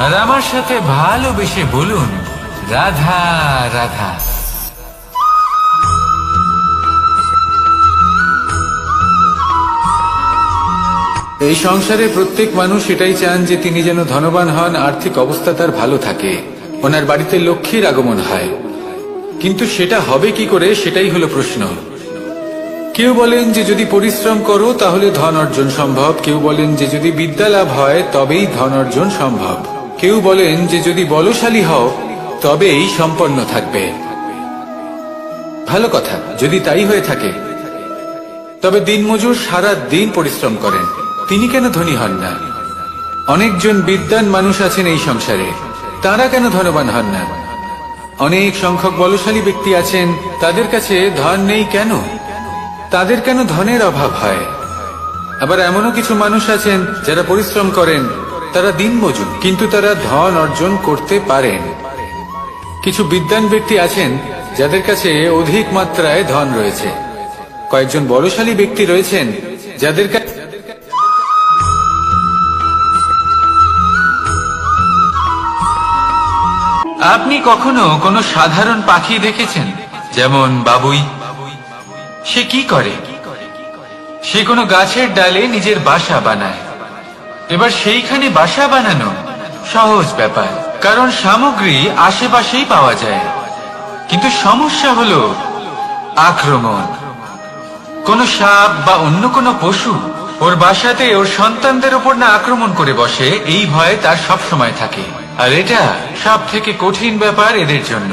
Speaker 1: আর আমার সাথে ভালোবেসে বলুন, রাধা রাধা। এই সংসারে প্রত্যেক মানুষ এটাই চান যে তিনি যেন ধনবান হন, আর্থিক অবস্থা তার ভালো থাকে, ওনার বাড়িতে লক্ষ্মীর আগমন হয়। কিন্তু সেটা হবে কি করে, সেটাই হলো প্রশ্ন। কেউ বলেন যে যদি পরিশ্রম করো তাহলে ধন অর্জন সম্ভব, কেউ বলেন যে যদি বিদ্যা লাভ হয় তবেই ধন অর্জন সম্ভব, কেউ বলেন যে যদি বলশালী হও তবেই সম্পন্ন থাকবে। ভালো কথা, যদি তাই হয়ে থাকে, তবে দিনমজুর সারা দিন পরিশ্রম করেন, তিনি কেন ধনী হন না? অনেকজন বিদ্বান মানুষ আছেন এই সংসারে, তারা কেন ধনবান হন না? অনেক সংখ্যক বলশালী ব্যক্তি আছেন, তাদের কাছে ধন নেই কেন? তাদের কেন ধনের অভাব হয়? আবার এমনও কিছু মানুষ আছেন যারা পরিশ্রম করেন, তারা দিনমজুর, কিন্তু তারা ধন অর্জন করতে পারেন। কিছু বিদ্বান ব্যক্তি আছেন যাদের কাছে অধিক মাত্রায় ধন রয়েছে। কয়েকজন বলশালী ব্যক্তি রয়েছেন যাদের কাছে। আপনি কখনো কোনো সাধারণ পাখি দেখেছেন, যেমন বাবুই? সে কি করে? সে কোনো গাছের ডালে নিজের বাসা বানায়। এবার সেইখানে বাসা বানানো সহজ ব্যাপার, কারণ সামগ্রী আশেপাশেই পাওয়া যায়। কিন্তু সমস্যা হলো আক্রমণ। কোনো সাপ বা অন্য কোনো পশু ওর বাসাতে ওর সন্তানদের উপর না আক্রমণ করে বসে, এই ভয় তার সব সময় থাকে। আর এটা সব থেকে কঠিন ব্যাপার এদের জন্য,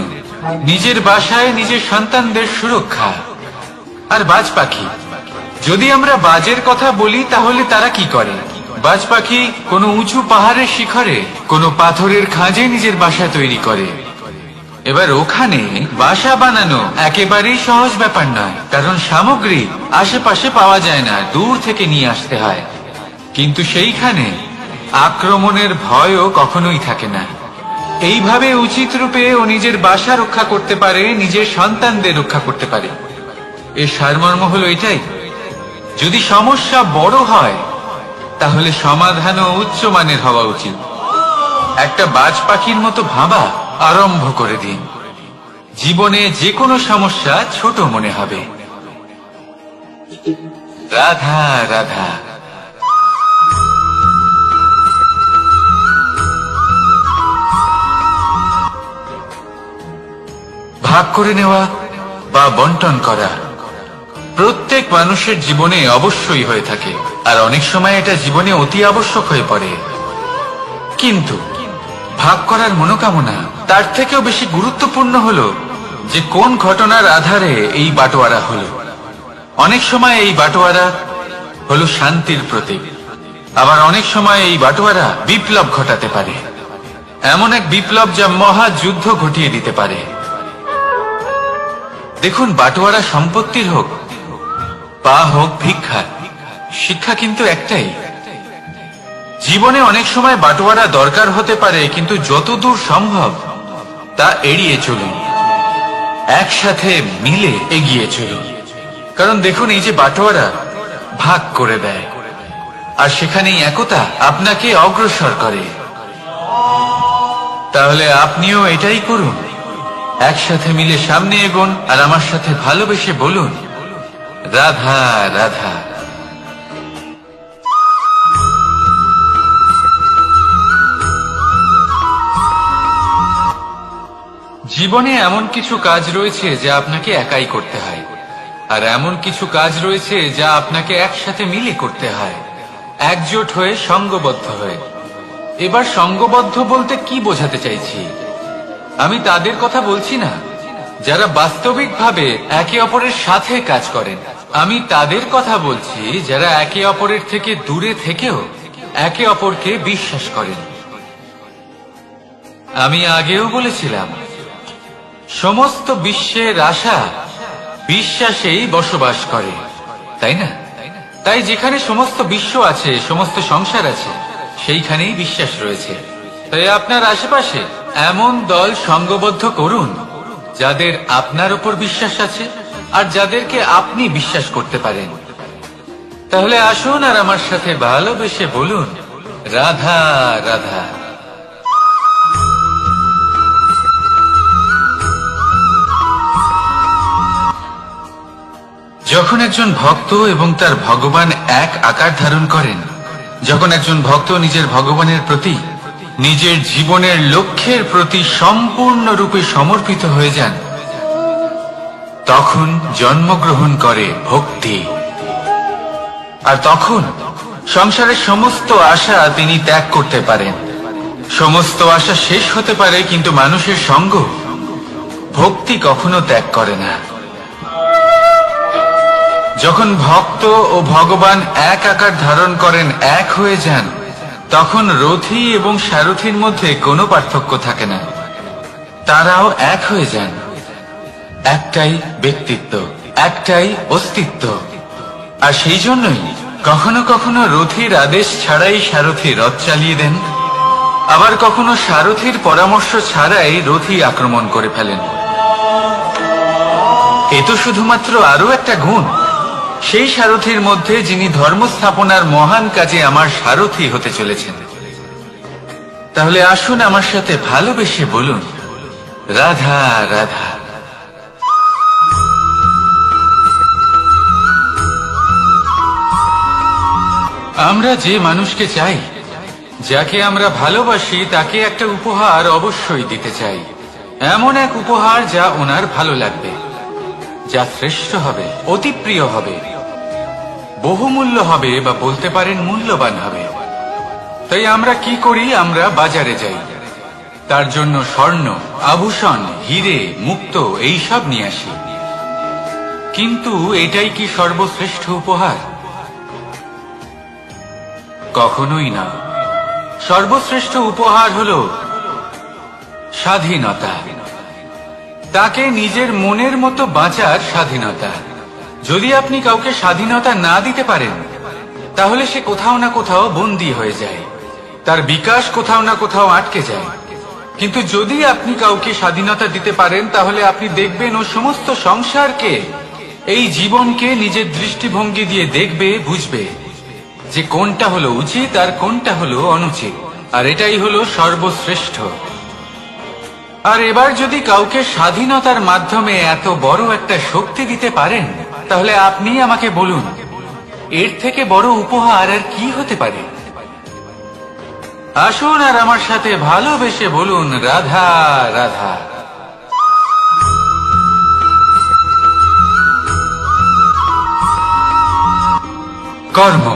Speaker 1: নিজের বাসায় নিজের সন্তানদের সুরক্ষা। আর বাজ পাখি, যদি আমরা বাজের কথা বলি তাহলে তারা কি করে? বাজ পাখি কোনো উঁচু পাহাড়ের শিখরে, কোনো পাথরের খাঁজে নিজের বাসা তৈরি করে। এবার ওখানে বাসা বানানো একেবারেই সহজ ব্যাপার নয়, কারণ সামগ্রী আশেপাশে পাওয়া যায় না, দূর থেকে নিয়ে আসতে হয়। কিন্তু সেইখানে আক্রমণের ভয়ও কখনোই থাকে না। এইভাবে উচিত রূপে ও নিজের বাসা রক্ষা করতে পারে, নিজের সন্তানদের রক্ষা করতে পারে। এর সারমর্ম হলো এটাই, যদি সমস্যা বড় হয় তাহলে সমাধানও উচ্চমানের হওয়া উচিত। একটা বাজ পাখির মতো ভাবা আরম্ভ করে দিন, জীবনে যে কোনো সমস্যা ছোট মনে হবে। রাধা রাধা। ভাগ করে নেওয়া বা বন্টন করা প্রত্যেক মানুষের জীবনে অবশ্যই হয়ে থাকে, আর অনেক সময় এটা জীবনে অতি আবশ্যক হয়ে পড়ে। কিন্তু ভাগ করার মনোকামনা তার থেকেও বেশি গুরুত্বপূর্ণ হলো যে কোন ঘটনার আধারে এই বাটোয়ারা হলো। অনেক সময় এই বাটোয়ারা হলো শান্তির প্রতীক, আবার অনেক সময় এই বাটোয়ারা বিপ্লব ঘটাতে পারে, এমন এক বিপ্লব যা মহাযুদ্ধ ঘটিয়ে দিতে পারে। দেখুন, বাটোয়ারা সম্পত্তির হোক বা হোক ভিক্ষার, শিক্ষা কিন্তু একটাই। জীবনে অনেক সময় বাটোয়ারা দরকার হতে পারে, কিন্তু যতদূর সম্ভব তা এড়িয়ে চলুন, একসাথে মিলে এগিয়ে চলুন। কারণ দেখুন, এই যে বাটোয়ারা ভাগ করে দেয়, আর সেখানেই একতা আপনাকে অগ্রসর করে। তাহলে আপনিও এটাই করুন, একসাথে মিলে সামনে এগোন, আর আমার সাথে ভালোবেসে বলুন, রাধা রাধা। জীবনে এমন কিছু কাজ রয়েছে যা আপনাকে একাই করতে হয়, আর এমন কিছু কাজ রয়েছে যা আপনাকে একসাথে মিলে করতে হয়, একজোট হয়ে, সঙ্গবদ্ধ হয়ে। এবার সঙ্গবদ্ধ বলতে কি বোঝাতে চাইছি? আমি তাদের কথা বলছি না যারা বাস্তবিকভাবে একে অপরের সাথে কাজ করেন। আমি তাদের কথা বলছি যারা একে অপরের থেকে দূরে থেকেও একে অপরকে বিশ্বাস করেন। আমি আগেও বলেছিলাম, সমস্ত বিশ্বের আশা বিশ্বাসেই বসবাস করে, তাই না? তাই যেখানে সমস্ত বিশ্ব আছে, সমস্ত সংসার আছে, সেইখানেই বিশ্বাস রয়েছে। তাই আপনার আশেপাশে এমন দল সঙ্গবদ্ধ করুন যাদের আপনার উপর বিশ্বাস আছে, আর যাদেরকে আপনি বিশ্বাস করতে পারেন। তাহলে আসুন আর আমার সাথে ভালোবেসে বলুন, রাধা রাধা। যখন একজন ভক্ত এবং তার ভগবান এক আকার ধারণ করেন, যখন একজন ভক্ত নিজের ভগবানের প্রতি, নিজের জীবনের লক্ষ্যের প্রতি সম্পূর্ণরূপে সমর্পিত হয়ে যান, তখন জন্মগ্রহণ করে ভক্তি। আর তখন সংসারের সমস্ত আশা তিনি ত্যাগ করতে পারেন। সমস্ত আশা শেষ হতে পারে, কিন্তু মানুষের সঙ্গ ভক্তি কখনো ত্যাগ করে না। যখন ভক্ত ও ভগবান এক আকার ধারণ করেন, এক হয়ে যান, তখন রথী এবং সারথীর মধ্যে কোনো পার্থক্য থাকে না, তারাও এক হয়ে যান। একটাই ব্যক্তিত্ব, একটাই অস্তিত্ব। আর সেই জন্যই কখনো কখনো রথীর আদেশ ছাড়াই সারথী রথ চালিয়ে দেন, আবার কখনো সারথীর পরামর্শ ছাড়াই রথী আক্রমণ করে ফেলেন। এ তো শুধুমাত্র আরো একটা গুণ সেই সারথীর মধ্যে, যিনি ধর্ম স্থাপনার মহান কাজে আমার সারথী হতে চলেছেন। তাহলে আসুন আমার সাথে ভালোবেসে বলুন, রাধা রাধা। আমরা যে মানুষকে চাই, যাকে আমরা ভালোবাসি, তাকে একটা উপহার অবশ্যই দিতে চাই। এমন এক উপহার যা ওনার ভালো লাগবে, যা শ্রেষ্ঠ হবে, অতি প্রিয় হবে, বহুমূল্য হবে, বা বলতে পারেন মূল্যবান হবে। তাই আমরা কি করি? আমরা বাজারে যাই, তার জন্য স্বর্ণ, আভূষণ, হিরে, মুক্ত এইসব নিয়ে আসি। কিন্তু এটাই কি সর্বশ্রেষ্ঠ উপহার? কখনোই না। সর্বশ্রেষ্ঠ উপহার হলো স্বাধীনতা, তাকে নিজের মনের মতো বাঁচার স্বাধীনতা। যদি আপনি কাউকে স্বাধীনতা না দিতে পারেন, তাহলে সে কোথাও না কোথাও বন্দী হয়ে যায়, তার বিকাশ কোথাও না কোথাও আটকে যায়। কিন্তু যদি আপনি কাউকে স্বাধীনতা দিতে পারেন, তাহলে আপনি দেখবেন ও সমস্ত সংসারকে, এই জীবনকে নিজের দৃষ্টিভঙ্গি দিয়ে দেখবে, বুঝবে যে কোনটা হলো উচিত আর কোনটা হলো অনুচিত। আর এটাই হলো সর্বশ্রেষ্ঠ। আর এবার যদি কাউকে স্বাধীনতার মাধ্যমে এত বড় একটা শক্তি দিতে পারেন, তাহলে আপনি আমাকে বলুন, এর থেকে বড় উপহার আর কি হতে পারে? আসুন আর আমার সাথে ভালোবেসে বলুন, রাধা রাধা। কর্ম,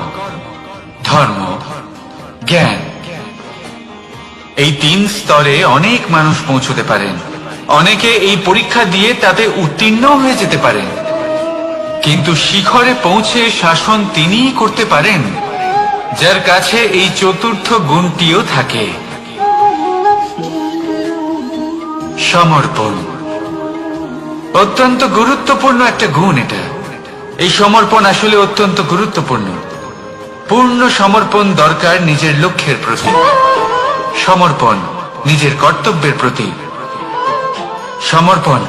Speaker 1: ধর্ম, জ্ঞান, এই 3 স্তরে অনেক মানুষ পৌঁছতে পারেন। অনেকে এই পরীক্ষা দিয়ে তাতে উত্তীর্ণ হয়ে যেতে পারেন, কিন্তু শিখরে পৌঁছে শাসন তিনিই করতে পারেন যার কাছে এই চতুর্থ গুণটিও থাকে, সমর্পণ। অত্যন্ত গুরুত্বপূর্ণ একটা গুণ এটা। এই সমর্পণ আসলে অত্যন্ত গুরুত্বপূর্ণ। পূর্ণ সমর্পণ দরকার নিজের লক্ষ্যের প্রতি, সমর্পণ নিজের কর্তব্যের প্রতি, সমর্পণ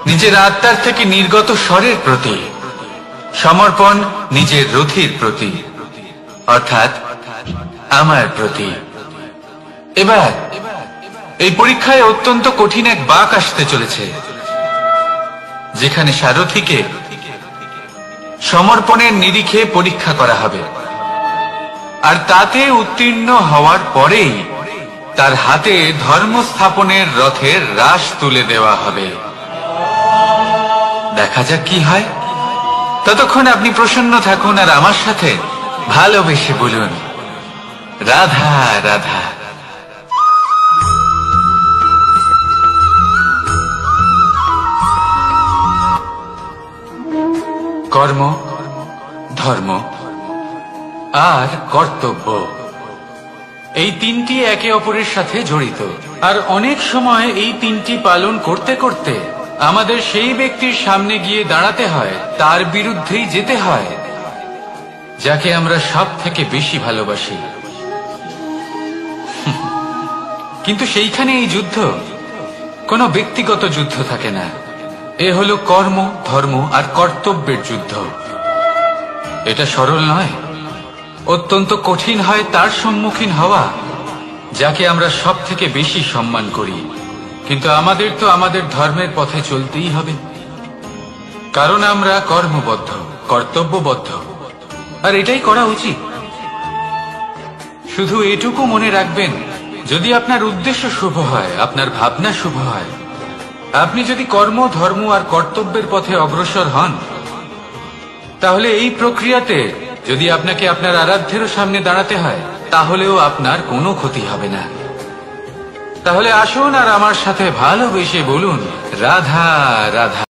Speaker 1: নিজের আত্মার থেকে নির্গত স্বরের প্রতি, সমর্পণ নিজের রথির প্রতি, অর্থাৎ আমার প্রতি। এবার এই পরীক্ষায় অত্যন্ত কঠিন এক বাঁক আসতে চলেছে, যেখানে সারথীকে সমর্পণের নিরিখে পরীক্ষা করা হবে, আর তাতে উত্তীর্ণ হওয়ার পরেই তার হাতে ধর্ম স্থাপনের রথের রাশ তুলে দেওয়া হবে। দেখা যাক কি হয়। ততক্ষণ আপনি প্রসন্ন থাকুন আর আমার সাথে ভালোবেসে বলুন, রাধা রাধা। কর্ম, ধর্ম আর কর্তব্য, এই 3টি একে অপরের সাথে জড়িত। আর অনেক সময় এই 3টি পালন করতে করতে আমাদের সেই ব্যক্তির সামনে গিয়ে দাঁড়াতে হয়, তার বিরুদ্ধেই যেতে হয় যাকে আমরা সব থেকে বেশি ভালোবাসি। কিন্তু সেইখানে এই যুদ্ধ কোনো ব্যক্তিগত যুদ্ধ থাকে না। এ হলো কর্ম, ধর্ম আর কর্তব্যের যুদ্ধ। এটা সরল নয়, অত্যন্ত কঠিন হয় তার সম্মুখীন হওয়া যাকে আমরা সব থেকে বেশি সম্মান করি। কিন্তু আমাদের তো আমাদের ধর্মের পথে চলতেই হবে, কারণ আমরা কর্মবদ্ধ, কর্তব্যবদ্ধ, আর এটাই করা উচিত। শুধু এটুকু মনে রাখবেন, যদি আপনার উদ্দেশ্য শুভ হয়, আপনার ভাবনা শুভ হয়, আপনি যদি কর্ম, ধর্ম আর কর্তব্যের পথে অগ্রসর হন, তাহলে এই প্রক্রিয়াতে যদি আপনাকে আপনার আরাধ্যেরও সামনে দাঁড়াতে হয়, তাহলেও আপনার কোনো ক্ষতি হবে না। তাহলে আসুন আর আমার সাথে ভালোবেসে বলুন, রাধা রাধা।